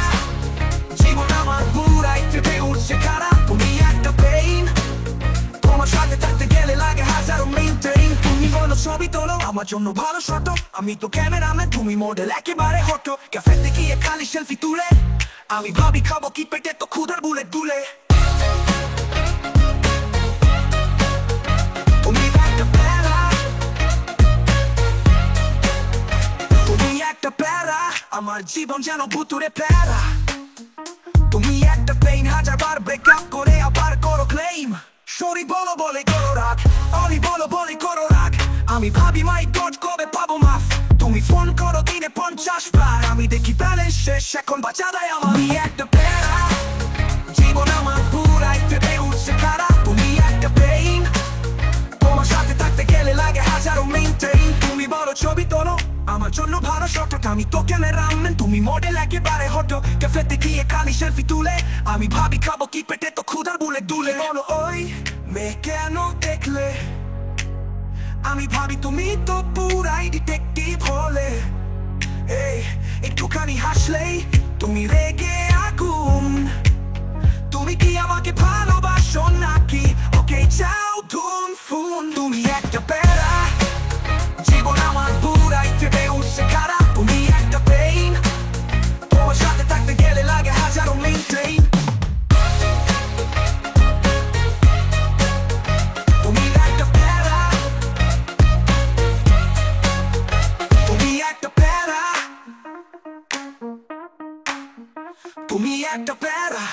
জীবন আমার পুরাই চেপে উঠছে খারাপ। তুমি একটা পেইন, তোমার সাথে থাকতে গেলে লাগে হাজারো মেইনটেইন। তুমি বলো ছবি তোলো, আমার জন্য ভালো শটো, আমি তো ক্যামেরাম্যান, তুমি মডেল একেবারে হটো। ক্যাফেতে গিয়ে খালি সেলফি তুলে, আমি ভাবি খাবো কি পেটে, তো ক্ষুধার বুলেট তুলে। তুমি একটা প্যারা, তুমি একটা প্যারা, আমার জীবন যেন ভুতুরে প্যারা। তুমি একটা পেইন, হাজারবার ব্রেকআপ করে আবার করো ক্লেম। সরি বলো বলে করো রাগ, অলি বলো বলে করো রাগ। আমি ভাবি মাই গড কবে পাবো মাফ। তুমি ফোন করো দিনে 50 বার, আমি দেখি ব্যালেন্স শেষ, এখন বাঁচা দেয় আমার। আমি একটা প্যারা, জীবন আমার পুরাই চেপে উঠছে খারাপ। তুমি একটা পেইন, তোমার সাথে থাকতে গেলে লাগে হাজারো মেইনটেইন। তুমি বড় ছবি তোলো, আমার জন্য ভালো শট, আমি তো ক্যামেরাম্যান, তুমি মডেল একেবারে হটো। ক্যাফেতে গিয়ে খালি সেলফি তুলে, আমি ভাবি খাবো কি পেটে, তো ক্ষুধার বুলেট দুলে। বলো ওই মেয়ে কেন দেখলে, আমি ভাবি তুমি তো পুরাই ডিটেকটিভ হলে। এই একটুখানি হাসলেই তুমি রেগে আগুন। তুমি কি আমাকে ভালোবাসো নাকি ওকে চাও ধুম ফুন? তুমি একটা প্যারা, জীবন আমার পুরাই চেপে উঠছে খারাপ। তুমি একটা পেইন, তোমার সাথে থাকতে গেলে লাগে হাজারো মেইনটেইন। তুমি একটা প্যারা, তুমি একটা প্যারা, তুমি একটা প্যারা।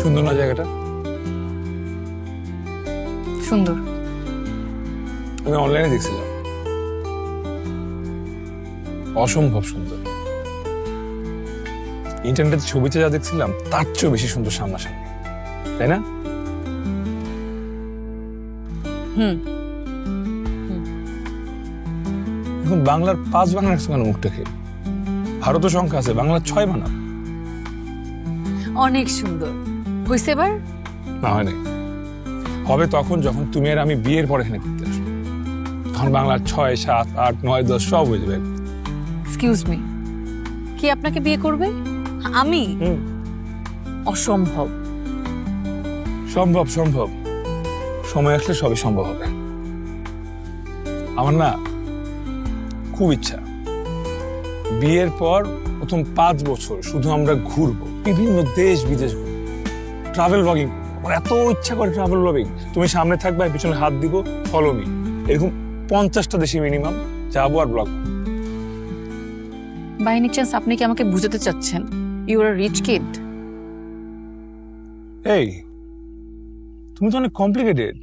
সুন্দর না জায়গাটা? সুন্দর। আমি অনলাইনে দেখছিলাম, অসম্ভব সুন্দর। ইন্টারনেটে ছবিতে যা দেখছিলাম তার চেয়েও বেশি সুন্দর সামনাসামনি, তাই না? এখন বাংলার 5 বানান রাখছো কেন মুখটা খেয়ে? ভারতের সংখ্যা আছে, বাংলার 6 বানান। অনেক সুন্দর হয়েছে এবার। না হয় নাই, হবে তখন যখন তুমি আর আমি বিয়ের পর এখানে ঘুরতে আসবো। তখন বাংলার 6, 7, 8, 9, 10 সব হয়ে যাবে। এক্সকিউজ মি, কি আপনাকে বিয়ে করবে? আমি? অসম্ভব। সম্ভব সম্ভব, সময় আসলে সবই সম্ভব হবে। আমার না খুব ইচ্ছা বিয়ের পর প্রথম 5 বছর শুধু আমরা ঘুরবো, বিভিন্ন দেশ বিদেশ ঘুরবো, ট্রাভেল ব্লগিং। আমার এত ইচ্ছা করে ট্রাভেল ব্লগিং। তুমি সামনে থাকবে আর পিছনে হাত দিব, ফলো মি, এরকম 50টা দেশে মিনিমাম যাবো আর ব্লগ। বাই এনি চান্স আপনি কি আমাকে বুঝাতে চাচ্ছেন ইউ আর রিচ কিড? এই তুমি তো অনেক কমপ্লিকেটেড।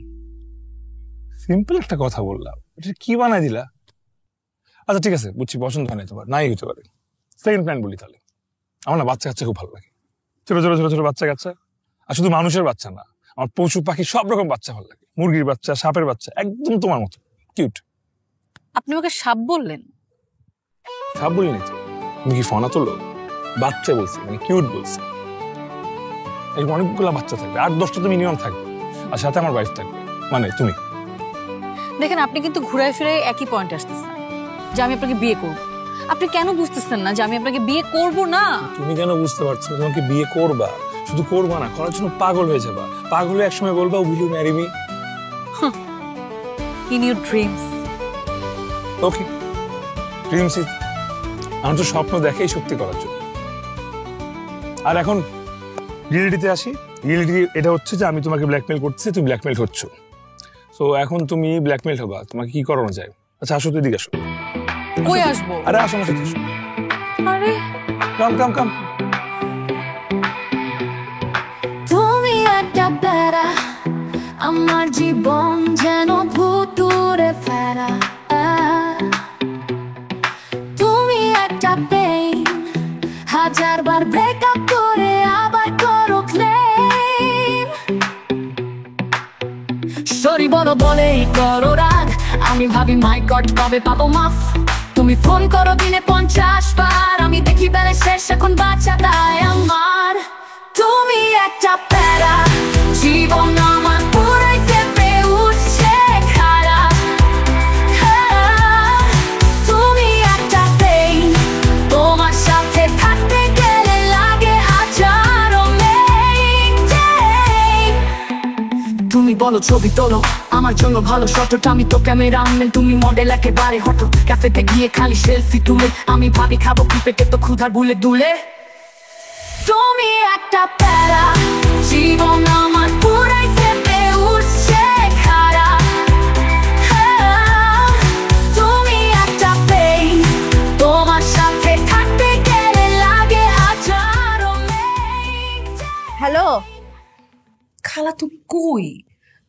সিম্পল একটা কথা বললাম, এটা কি বানাই দিলা? আচ্ছা ঠিক আছে, বুঝছি পছন্দ হয় না তোমার, নাই হতে পারে। সেকেন্ড প্ল্যান বলি তাহলে। আমার না বাচ্চা কাচ্চা খুব ভালো লাগে, ছোট ছোট ছোট ছোট বাচ্চা কাচ্চা। আর শুধু মানুষের বাচ্চা না, আমার পশু পাখি সব রকম বাচ্চা ভালো লাগে। মুরগির বাচ্চা, সাপের বাচ্চা, একদম তোমার মতো কিউট। আপনি আমাকে সাপ বললেন? সাপ বলি নাই তো, তুমি কি ফনা তোলো? বাচ্চা বলছি, মানে কিউট বলছি। এরকম অনেকগুলো বাচ্চা থাকবে, 8-10টা তো মিনিমাম থাকবে, আর সাথে আমার ওয়াইফ থাকবে, মানে তুমি। দেখেন আপনি কিন্তু ঘুরায় ফিরে একই পয়েন্টে আসতেছেন যে আমি আপনাকে বিয়ে করব। আপনি কেন বুঝতেছেন না যে আমি আপনাকে বিয়ে করব না? তুমি কেন বুঝতে পারছো? তোমাকে বিয়ে করবা, শুধু করবা না, করার জন্য পাগল হয়ে যাবা। পাগল হয়ে একসময় বলবা will you marry me? In your dreams. Okay, dreams is, আমার তো স্বপ্ন দেখেই সত্যি করার জন্য। আর এখন রিয়েলিটিতে আসি। রিয়েলিটি এটা হচ্ছে যে আমি তোমাকে ব্ল্যাকমেল করতেছি, তুমি ব্ল্যাকমেল হচ্ছ। সো এখন তুমি ব্ল্যাকমেল হবা, তোমাকে কি করানো যায়? আচ্ছা আসো, তুই দিকে আসো। কই আসবো? আরে আসো না, আসো। আরে কাম কাম কাম। তুমি একটা প্যারা, আমার জীবন যেন ভুতুরে ফেরা। তুমি একটা পেইন, 1000 বার ব্রেকআপ করে আবার করো ক্লেম। সরি বলো বলেই করো রাগ, আমি ভাবি মাই গড কবে পাবো মাফ। তুমি ফোন করো দিনে 50 বার, আমি দেখি বেলা শেষ এখন বাচ্চা তাই আমার। তুমি একটা প্যারা, জীবন আমার পুরাই চেপে উঠছে খারাপ। তুমি একটা পেইন, তোমার সাথে থাকতে গেলে লাগে হাজারো মেঘ। তুমি বলো ছবি তোলো আমার জন্য ভালো শটটা, আমি তো ক্যামেরা আনলেন, তুমি মডেল একেবারে হটো। ক্যাফেতে গিয়ে খালি সেলফি তুলে, আমি ভাবি খাবো কি, পেটে তো ক্ষুধার বুলে দুলে। তুমি একটা প্যারা, জীবন আমার পুরাই চেপে উঠছে খারাপ। তুমি একটা পেইন, তোমার সাথে থাকতে গেলে লাগে হাজারো মেঘ। হ্যালো, খালা তুমি কই?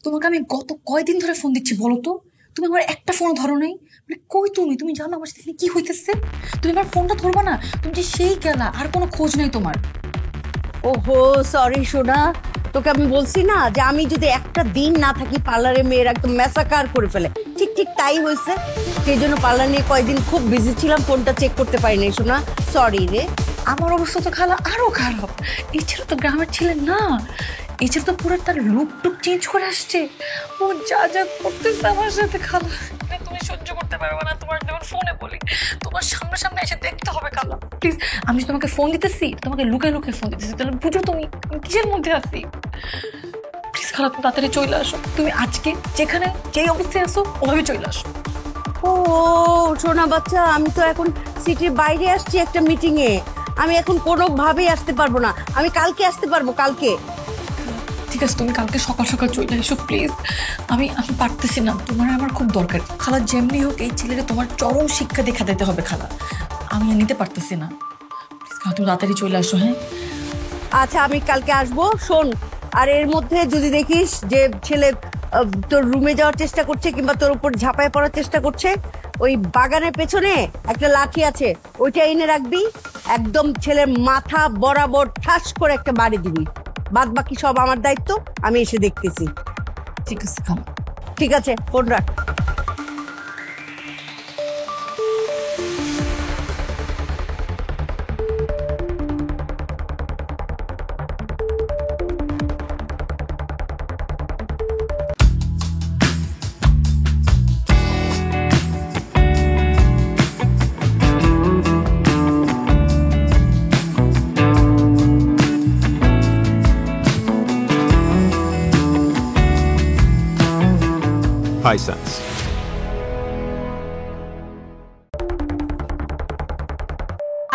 তোমাকে আমি গত কয়দিন ধরে ফোন দিচ্ছি বলো তো, তুমি আমার একটা ফোন ধরো নাই। মানে কই তুমি? তুমি জানো আমার সাথে কি হইতেছে? তুমি আমার ফোনটা ধরবা না? তুমি যে সেই গেলা, আর কোনো খোঁজ নাই তোমার। ওহো সরি সোনা, তোকে আমি বলছি না যে আমি যদি একটা দিন না থাকি পার্লারে মেয়ের একদম ম্যাসাকার করে ফেলে। ঠিক ঠিক তাই হয়েছে, সেই জন্য পার্লার নিয়ে কয়েকদিন খুব বিজি ছিলাম, ফোনটা চেক করতে পারিনি সোনা, সরি রে। আমার অবস্থা তো খালা আরো খারাপ। এই ছেলে তো গ্রামের ছিলেন না, এই ছেলে তো পুরো তার লুক টুক চেঞ্জ করে আসছে। ও যা যা করতেছে আমার সাথে খালা, তুমি সহ্য করতে পারবে না। তোমার যেমন ফোনে বলি, তোমার সামনে সামনে এসে দেখতে হবে খালা প্লিজ। আমি তোমাকে ফোন দিতেছি, তোমাকে লুকায় লুকায় ফোন দিতেছি, তাহলে বুঝো তুমি আমি কিসের মধ্যে আছি। প্লিজ খালা তুমি তাড়াতাড়ি চলে আসো, তুমি আজকে যেখানে যেই অবস্থায় আসো ওভাবে চলে আসো। ও সোনা বাচ্চা, আমি তো এখন সিটির বাইরে আসছি একটা মিটিং এ, আমি এখন কোনোভাবেই আসতে পারবো না। আমি কালকে আসতে পারবো, কালকে। ঠিক আছে তুমি কালকে সকাল সকাল চলে এসো প্লিজ। আমি পারতেছি না, তোমার আমার খুব দরকার খালা। যেমনি হোক এই ছেলেটা তোমার চরম শিক্ষা দেখা দিতে হবে খালা, আমি আর নিতে পারতেছি না। প্লিজ খালা তুমি তাড়াতাড়ি চলে আসো। হ্যাঁ আচ্ছা আমি কালকে আসবো। শোন, আর এর মধ্যে যদি দেখিস যে ছেলে তোর রুমে যাওয়ার চেষ্টা করছে কিংবা তোর উপর ঝাঁপায় পড়ার চেষ্টা করছে, ওই বাগানের পেছনে একটা লাঠি আছে, ওইটা এনে রাখবি, একদম ছেলের মাথা বরাবর ঠাস করে একটা বাড়ি দিবি। বাদ বাকি সব আমার দায়িত্ব, আমি এসে দেখতেছি। ঠিক আছে খালা। ঠিক আছে, ফোন রাখ। হাইসেন্স।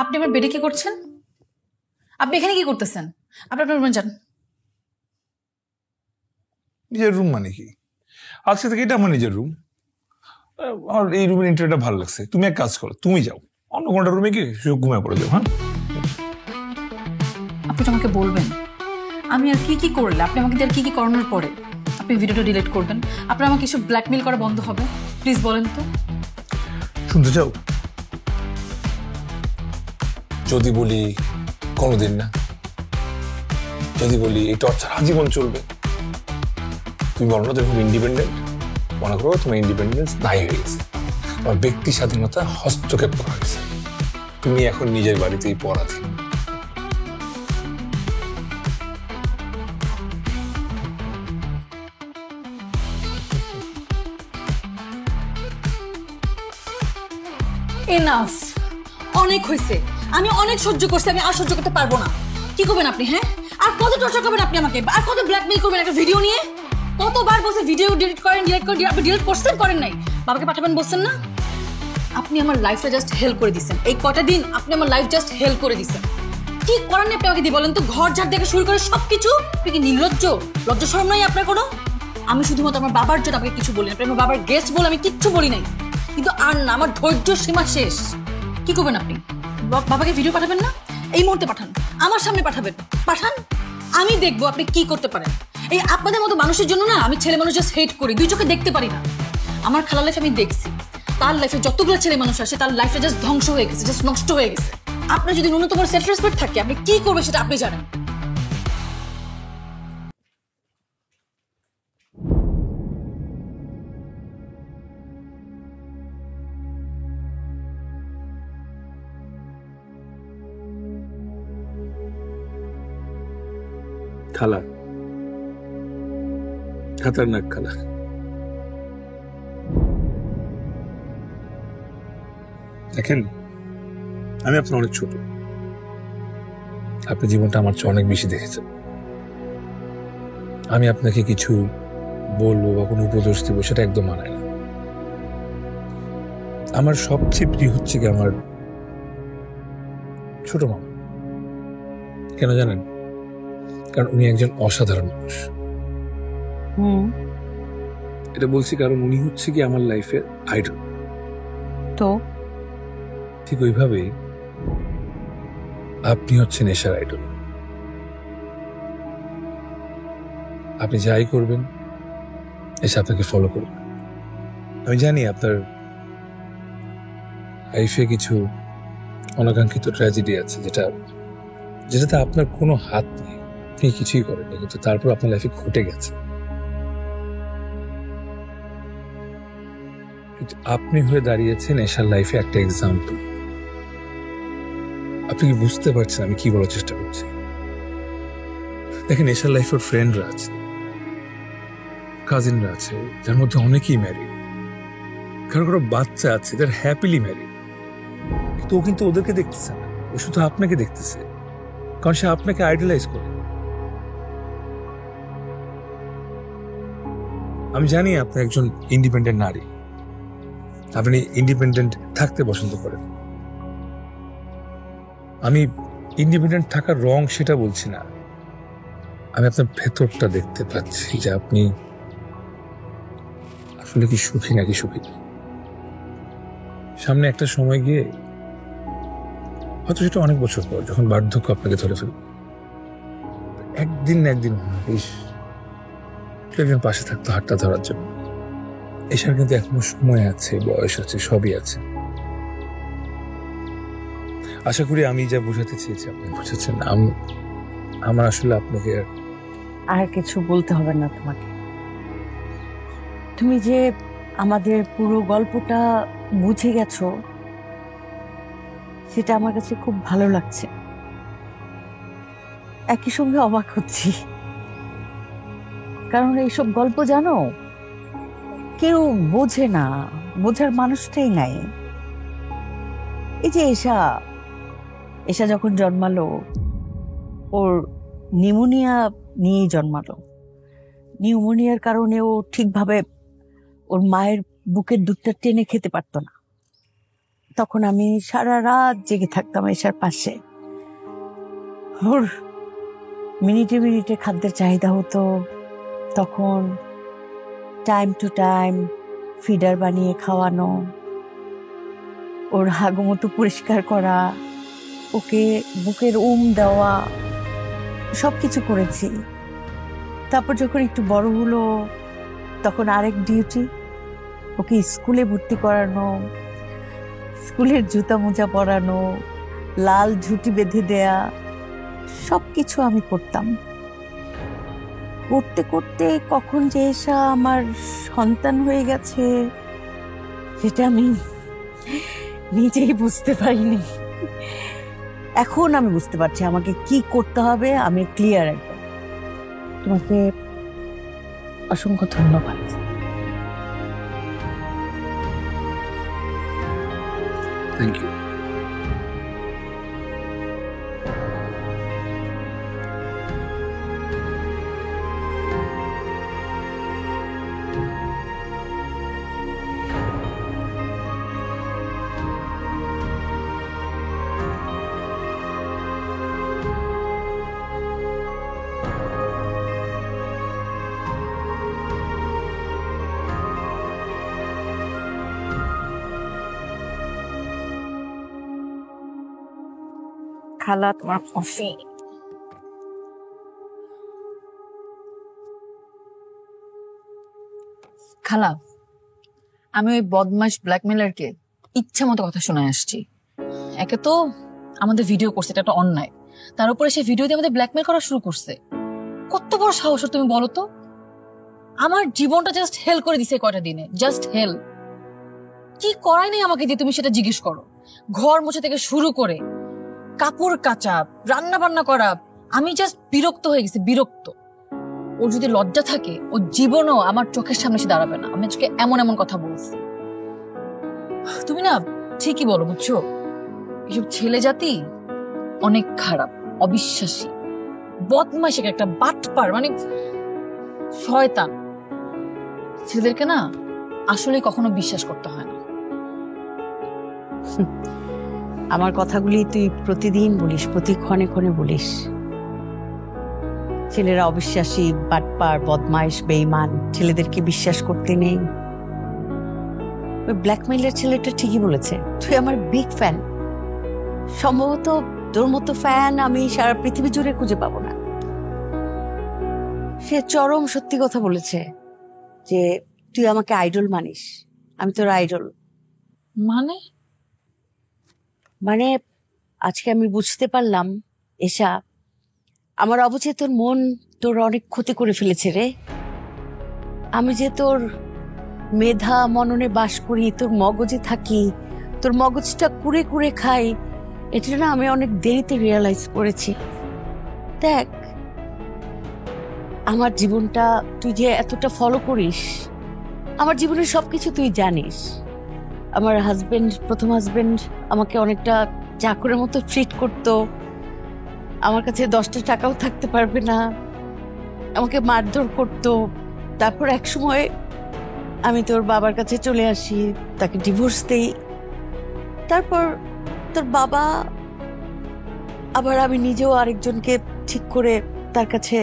আপনি আমার বেডে কি করছেন? আপনি এখানে কি করতেছেন? আপনি আপনার রুমে যান। নিজের রুম মানে কি? আজকে থেকে এটা আমার নিজের রুম। আমার এই রুমের ইন্টারভিউটা ভালো লাগছে। তুমি এক কাজ করো, তুমি যাও অন্য কোনটা রুমে গিয়ে ঘুমিয়ে পড়ে যাও। হ্যাঁ, আপনি তো আমাকে বলবেন আমি আর কি কি করলে, আপনি আমাকে আর কি কি করানোর পরে আপনি ভিডিওটা ডিলিট করবেন, আপনার আমাকে কিছু ব্ল্যাকমেল করা বন্ধ হবে? প্লিজ বলেন তো। শুনতে চাও? যদি বলি কোনোদিন না, যদি বলি এই টর্চার আজীবন চলবে, তুমি বলো না তুমি খুব ইন্ডিপেন্ডেন্ট, মনে করো তোমার ইন্ডিপেন্ডেন্স নাই হয়ে গেছে, তোমার ব্যক্তি স্বাধীনতা হস্তক্ষেপ করা হয়েছে, তুমি এখন নিজের বাড়িতেই পরাধীন। এনাফ, অনেক হয়েছে। আমি অনেক সহ্য করছি, আমি আর সহ্য করতে পারবো না। কি করবেন আপনি? হ্যাঁ, আর কত টর্চার করবেন আপনি আমাকে? আর কত ব্ল্যাকমেল করবেন একটা ভিডিও নিয়ে? কতবার বলছে ভিডিও ডিলিট করেন, আপনি ডিলিট করছেন, করেন নাই? বাবাকে পাঠাবেন বলছেন না? আপনি আমার লাইফটা জাস্ট হেল্প করে দিচ্ছেন। এই কটা দিন আপনি আমার লাইফ জাস্ট হেল্প করে দিচ্ছেন। কি করেন আপনি আমাকে দিয়ে বলেন তো? ঘর ঝাড় থেকে শুরু করে সবকিছু। আপনি কি নির্লজ্জ? লজ্জা শরম নাই আপনার কোনো? আমি শুধুমাত্র আমার বাবার জন্য আপনাকে কিছু বলি না। আপনি আমার বাবার গেস্ট বলে আমি কিচ্ছু বলি নাই, কিন্তু আর না, আমার ধৈর্য সীমা শেষ। কি করবেন আপনি? বাবাকে ভিডিও পাঠাবেন না? এই মুহূর্তে পাঠান, আমার সামনে পাঠাবেন, পাঠান। আমি দেখবো আপনি কি করতে পারেন। এই আপনাদের মতো মানুষের জন্য না আমি ছেলে মানুষ জাস্ট হেট করি, দুই চোখে দেখতে পারি না। আমার খালা লাইফ আমি দেখছি, তার লাইফে যতগুলো ছেলে মানুষ আসে তার লাইফটা জাস্ট ধ্বংস হয়ে গেছে, জাস্ট নষ্ট হয়ে গেছে। আপনার যদি ন্যূনতম সেলফ রেসপেক্ট থাকে আপনি কি করবেন সেটা আপনি জানেন। খালা, খতরনাক খালা। দেখেন, আমি আপনার অনেক ছোট, আপনি জীবনটা আমার চেয়ে অনেক বেশি দেখেছেন। আমি আপনাকে কিছু বলবো বা কোনো উপদেশ দিব সেটা একদম মানায় না। আমার সবচেয়ে প্রিয় হচ্ছে কি আমার ছোট মামা। কেন জানেন? কারণ উনি একজন অসাধারণ মানুষ। এটা বলছি কারণ উনি হচ্ছে কি আমার লাইফের আইডল। তো ঠিক ওইভাবেই আপনি হচ্ছেন নেশার আইডল। আপনি যাই করবেন এসে আপনাকে ফলো করবেন। আমি জানি আপনার লাইফে কিছু অনাকাঙ্ক্ষিত ট্র্যাজেডি আছে যেটাতে আপনার কোনো হাত নেই, আপনি কিছুই করেননি, কিন্তু তারপর আপনার লাইফে ঘটে গেছে। আপনি হয়ে দাঁড়িয়েছেন নেশার লাইফে একটা এক্সাম্পল। আপনি কি বুঝতে পারছেন আমি কি বলার চেষ্টা করছি? দেখেন, নেশার লাইফের ফ্রেন্ডরা আছে, কাজিনরা আছে, যার মধ্যে অনেকেই ম্যারিড, কারো কারো বাচ্চা আছে, যার হ্যাপিলি ম্যারিড, কিন্তু ও কিন্তু ওদেরকে দেখতেছে না, ও শুধু আপনাকে দেখতেছে, কারণ সে আপনাকে আইডলাইজ করে। আমি জানি আপনি একজন ইন্ডিপেন্ডেন্ট নারী, আপনি ইন্ডিপেন্ডেন্ট থাকতে পছন্দ করেন। আমি ইন্ডিপেন্ডেন্ট থাকার রং সেটা বলছি না, আমি আপনার ভেতরটা দেখতে পাচ্ছি যে আপনি আসলে কি সুখী নাকি সুখী। সামনে একটা সময় গিয়ে হয়তো সেটা অনেক বছর পর যখন বার্ধক্য আপনাকে ধরে ফেলবে, একদিন না একদিন একজন পাশে থাকতো হাতটা ধরার জন্য। এসব কিন্তু এখনো সময় আছে, বয়স আছে, সবই আছে। আশা করি আমি যা বোঝাতে চেয়েছি আপনি বুঝেছেন। আমার আসলে আপনাকে আর কিছু বলতে হবে না তোমাকে। তুমি যে আমাদের পুরো গল্পটা বুঝে গেছো সেটা আমার কাছে খুব ভালো লাগছে। একই সঙ্গে অবাক হচ্ছি, কারণ এইসব গল্প জানো কেউ বোঝে না, বোঝার মানুষটাই নাই। এই যে এশা যখন জন্মালো ওর নিউমোনিয়া নিয়েই জন্মালো। নিউমোনিয়ার কারণে ও ঠিকভাবে ওর মায়ের বুকের দুধটা টেনে খেতে পারতো না। তখন আমি সারা রাত জেগে থাকতাম এসার পাশে। ওর মিনিটে মিনিটে খাদ্যের চাহিদা হতো, তখন টাইম টু টাইম ফিডার বানিয়ে খাওয়ানো, ওর হাগুমতো পরিষ্কার করা, ওকে বুকের দেওয়া, সবকিছু করেছি। তারপর যখন একটু বড় হলো তখন আরেক ডিউটি, ওকে স্কুলে ভর্তি করানো, স্কুলের জুতা মোজা পরানো, লাল ঝুঁটি বেঁধে দেয়া, সবকিছু আমি করতাম। করতে করতে কখন যে এসা আমার সন্তান হয়ে গেছে সেটা আমি নিজেই বুঝতে পারিনি। এখন আমি বুঝতে পারছি আমাকে কি করতে হবে, আমি ক্লিয়ার একদম। তোমাকে অসংখ্য ধন্যবাদ। Thank you. খালা তোমার কফি। খালা, আমি ওই বদমাইশ ব্ল্যাকমেলারকে ইচ্ছা মতো কথা শোনায় আসছি। একে তো আমাদের ভিডিও করছে, এটা একটা অন্যায়, তার উপরে সে ভিডিও দিয়ে আমাদের ব্ল্যাকমেল করা শুরু করছে। কত বড় সাহস তুমি বলো তো? আমার জীবনটা জাস্ট হেল করে দিছে কয়টা দিনে, জাস্ট হেল। কি করাই নাই আমাকে দিয়ে তুমি সেটা জিজ্ঞেস করো। ঘর মুছে থেকে শুরু করে কাপড় কাচা, রান্না বান্না করা, আমি জাস্ট বিরক্ত হয়ে গেছি, বিরক্ত। ওর যদি লজ্জা থাকে ও জীবনও আমার চোখের সামনে এসে দাঁড়াবে না। আমি আজকে এমন এমন কথা বলছি। তুমি না ঠিকই বলো, বুঝছো? এসব ছেলে জাতি অনেক খারাপ, অবিশ্বাসী, বদমাইশ, একটা বাটপার, মানে শয়তান। ছেলেদেরকে না আসলে কখনো বিশ্বাস করতে হয় না। আমার কথাগুলি তুই প্রতিদিন বলিস, প্রতি ক্ষণে ক্ষণে বলিস। ছেলেরা অবিশ্বাসী, বাটপার, বদমাইশ, বেঈমান, ছেলেদেরকে বিশ্বাস করতে নেই। ওই ব্ল্যাকমেইলের ছেলেটা ঠিকই বলেছে। তুই আমার বিগ ফ্যান। সম্ভবত তোর মতো ফ্যান আমি সারা পৃথিবী জুড়ে খুঁজে পাবো না। সে চরম সত্যি কথা বলেছে যে তুই আমাকে আইডল মানিস, আমি তোর আইডল। মানে আজকে আমি বুঝতে পারলাম এসা, আমার অবচেতন মন তোর অনেক ক্ষতি করে ফেলেছে রে। আমি যে তোর মেধা মননে বাস করি, তোর মগজে থাকি, তোর মগজটা কুড়ে কুড়ে খাই, এটা না আমি অনেক দেরিতে রিয়েলাইজ করেছি। দেখ, আমার জীবনটা তুই যে এতটা ফলো করিস, আমার জীবনের সবকিছু তুই জানিস। আমার হাজবেন্ড, প্রথম হাজবেন্ড আমাকে অনেকটা চাকরের মতো ট্রিট করতো। আমার কাছে 10টা টাকাও থাকতে পারবে না, আমাকে মারধর করতো। তারপর এক সময় আমি তোর বাবার কাছে চলে আসি, তাকে ডিভোর্স দেই। তারপর তোর বাবা, আবার আমি নিজেও আরেকজনকে ঠিক করে তার কাছে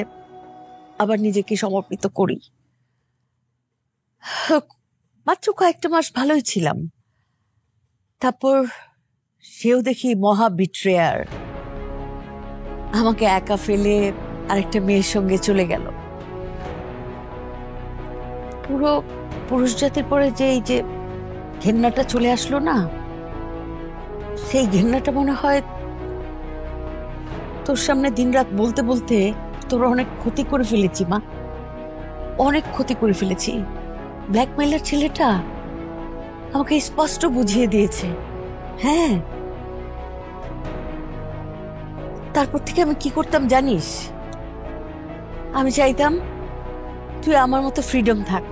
আবার নিজেকে সমর্পিত করি। মাত্র কয়েকটা মাস ভালোই ছিলাম, তারপর সেও দেখি মহা বিট্রেয়ার, আমাকে একা ফেলে আরেকটা মেয়ের সঙ্গে চলে গেল। পুরো পুরুষ জাতির পরে যে এই যে ঘেন্নাটা চলে আসলো না, সেই ঘেন্নাটা মনে হয় তোর সামনে দিনরাত বলতে বলতে তোর অনেক ক্ষতি করে ফেলেছি মা, অনেক ক্ষতি করে ফেলেছি। ব্ল্যাকমেইলার ছেলেটা আমাকে স্পষ্ট বুঝিয়ে দিয়েছে। হ্যাঁ, তারপর থেকে আমি কি করতাম জানিস? আমি চাইতাম তুই আমার মতো ফ্রিডম থাক।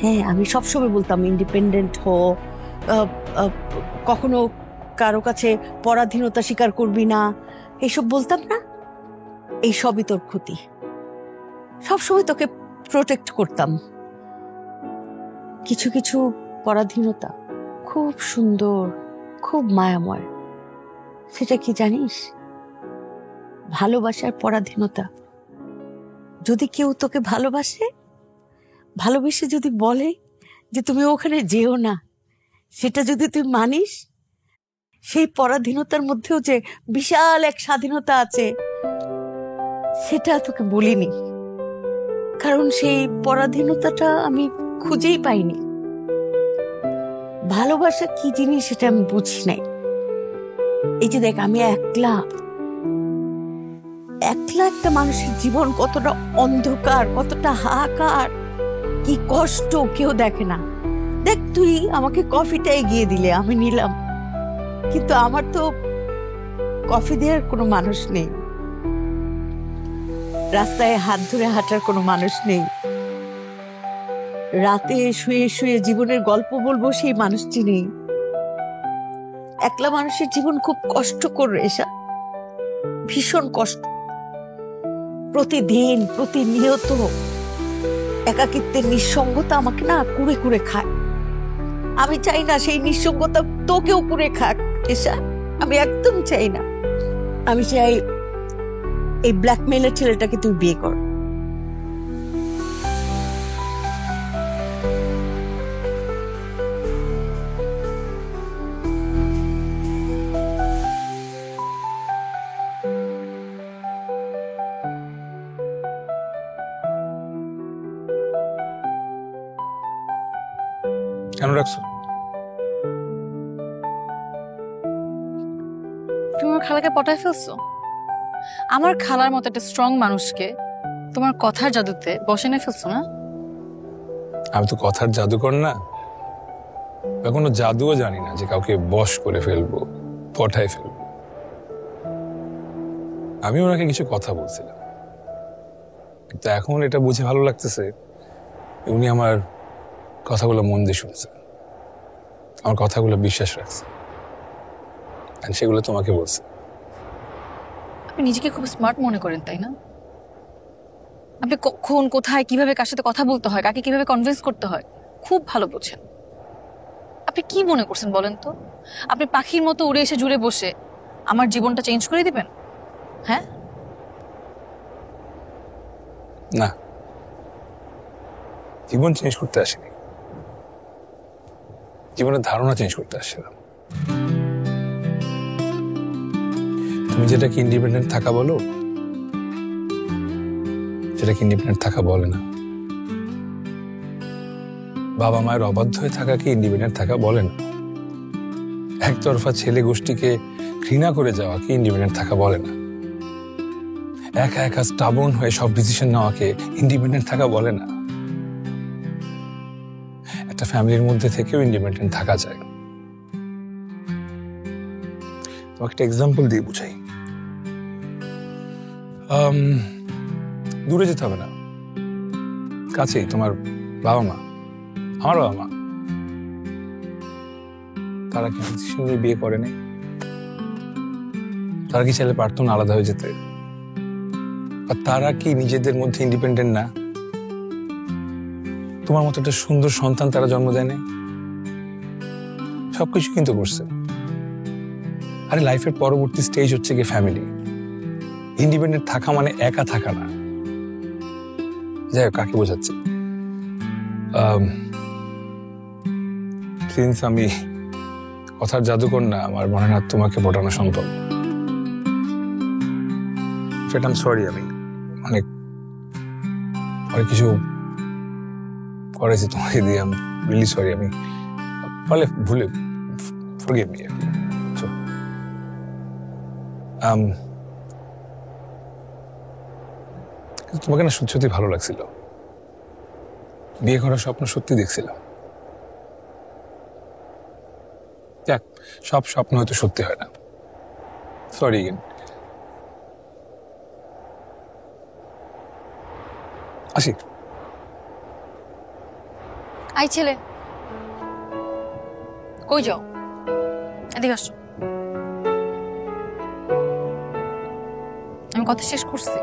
হ্যাঁ, আমি সবসময় বলতাম ইন্ডিপেন্ডেন্ট হো, কখনো কারো কাছে পরাধীনতা স্বীকার করবি না, এইসব বলতাম না। এই সবই তোর ক্ষতি। সবসময় তোকে প্রোটেক্ট করতাম, কিছু কিছু পরাধীনতা খুব সুন্দর, খুব মায়াময়। সেটা কি জানিস? ভালোবাসার পরাধীনতা। যদি কেউ তোকে ভালোবেসে যদি বলে যে তুমি ওখানে যেও না, সেটা যদি তুই মানিস, সেই পরাধীনতার মধ্যেও যে বিশাল এক স্বাধীনতা আছে, সেটা তোকে বলিনি, কারণ সেই পরাধীনতাটা আমি খুঁজেই পাইনি। ভালোবাসা কি জিনিস সেটা আমি বুঝি নাই। এই যে দেখ, আমি একলা একটা মানুষের জীবন কতটা অন্ধকার, কতটা হাহাকার, কি কষ্ট কেউ দেখে না। দেখ, তুই আমাকে কফিটা এগিয়ে দিলে, আমি নিলাম, কিন্তু আমার তো কফি দেওয়ার কোনো মানুষ নেই, রাস্তায় হাত ধরে হাঁটার কোনো মানুষ নেই, রাতে শুয়ে শুয়ে জীবনের গল্প বলবো সেই মানুষটি নেই। একলা মানুষের জীবন খুব কষ্টকর রেশা, ভীষণ কষ্ট। প্রতিদিন প্রতিনিয়ত একাকিত্বের নিঃসঙ্গতা আমাকে না কুড়ে কুড়ে খায়। আমি চাই না সেই নিঃসঙ্গতা তোকেও কুড়ে খাক এসা, আমি একদম চাই না। আমি চাই এই ব্ল্যাকমেলের ছেলেটাকে তুই বিয়ে কর। কেন রাখছো? তুমি আমার খালাকে পটায় ফেলছো। আমার খালার মতো একটা স্ট্রং মানুষকে তোমার কথার জাদুতে বসে নিয়ে ফেলছো না? আমি তো কথার জাদুকর না, বা কোনো জাদুও জানি না যে কাউকে বশ করে ফেলবো, পটায় ফেলবো। আমি ওনাকে কিছু কথা বলছিলাম, কিন্তু এখন এটা বুঝে ভালো লাগতেছে উনি আমার কথাগুলো মন দিয়ে শুনছে, আমার কথাগুলো বিশ্বাস রাখছে, আর সেগুলো তোমাকে বলছে। আপনি নিজেকে খুব স্মার্ট মনে করেন, তাই না? আপনি কখন, কোথায়, কিভাবে কার সাথে কথা বলতে হয়, কাকে কিভাবে কনভিন্স করতে হয় খুব ভালো বোঝেন। আপনি কি মনে করছেন বলেন তো? আপনি পাখির মতো উড়ে এসে জুড়ে বসে আমার জীবনটা চেঞ্জ করে দিবেন? হ্যাঁ না, জীবন চেঞ্জ করতে আসেনি, জীবনের ধারণা চেঞ্জ করতে আসছিলাম। তুমি যেটাকে ইন্ডিপেন্ডেন্ট থাকা বলো, সেটাকে ইন্ডিপেন্ডেন্ট থাকা বলে না। বাবা মায়ের অবাধ্য হয়ে থাকাকে ইন্ডিপেন্ডেন্ট থাকা বলে না। একতরফা ছেলে গোষ্ঠীকে ঘৃণা করে যাওয়াকে ইন্ডিপেন্ডেন্ট থাকা বলে না। একা একা স্টাবর্ন হয়ে সব ডিসিশন নেওয়াকে ইন্ডিপেন্ডেন্ট থাকা বলে না। একটা ফ্যামিলির মধ্যে থেকেও ইন্ডিপেন্ডেন্ট থাকা যায়। তোমাকে একটা এক্সাম্পল দিয়ে বুঝাই। দূরে যেতে হবে না, কাছেই তোমার বাবা মা, আমার বাবা মা, তারা কি ডিসিশন নিয়ে বিয়ে করেনি? তারা কি ছেলে পারতো না আলাদা হয়ে যেতে? আর তারা কি নিজেদের মধ্যে ইন্ডিপেন্ডেন্ট না? তোমার মতো একটা সুন্দর সন্তান তারা জন্ম দেয় না? সবকিছু কিন্তু করছে। আরে লাইফের পরবর্তী স্টেজ হচ্ছে কি ফ্যামিলি। ইন্ডিপেন্ডেন্ট থাকা মানে একা থাকা না। যাই হোক, কাকে বোঝাচ্ছি? সিন্স আমি কথার জাদুকর না, আমার মনে হয় তোমাকে পটানো সম্ভব। আই সরি, আমি অনেক কিছু করেছি তোমাকে দিয়ে। আমি রিয়েলি সরি। আমি বলে ভুলে ফরগিভ মি। তোমাকে না সত্যি সত্যি ভালো লাগছিল। বিয়ে করার স্বপ্ন সত্যি দেখছিলাম। দেখ, সব স্বপ্ন হয়তো সত্যি হয় না। Sorry again. আসি। আই ছেলে, কই যাও? এদিকে আসো। আমি কথা শেষ করছি।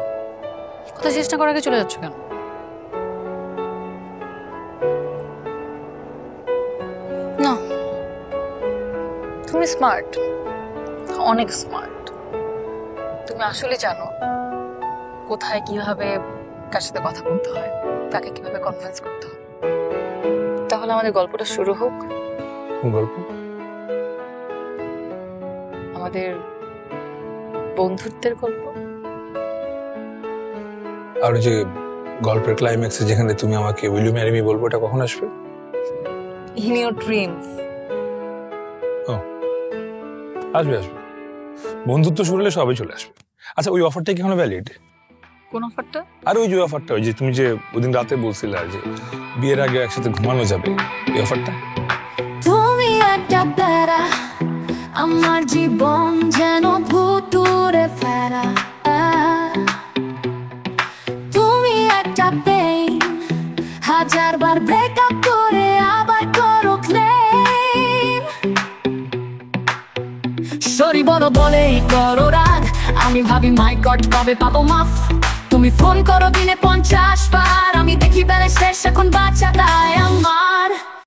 কথা শেষ না করার আগে চলে যাচ্ছ কেন? তুমি স্মার্ট, অনেক স্মার্ট। তুমি আসলে জানো কোথায় কিভাবে কার সাথে কথা বলতে হয়, কাকে কিভাবে কনফারেন্স করতে হয়। তাহলে আমাদের গল্পটা শুরু হোক। গল্প আমাদের বন্ধুত্বের গল্প। আর ওই যে গল্পের ক্লাইম্যাক্সে যেখানে তুমি আমাকে উইল ইউ ম্যারি মি বলবো, ওটা কখন আসবে? In your dreams. আসবে আসবে, বন্ধুত্ব শুরু হলে সবাই চলে আসবে। আচ্ছা, ওই অফারটা কি এখনো ভ্যালিড? কোন অফারটা? আর ওই যে অফারটা, ওই যে তুমি যে ওদিন রাতে বলছিলে যে বিয়ের আগে একসাথে ঘুমানো যাবে, এই অফারটা। তুমি একটা প্যারা, আমার জীবন যেন ভুতুরে ফেরা। তুমি একটা পেইন, হাজারবার ব্রেকআপ করে আবার করো ক্লেম। সরি বলো বলেই করো রাগ, আমি ভাবি মাই গড কবে পাবো মাফ। তুমি ফোন করো দিনে 50 বার, আমি দেখি বেলা শেষ এখন বাচ্চা তাই আমার।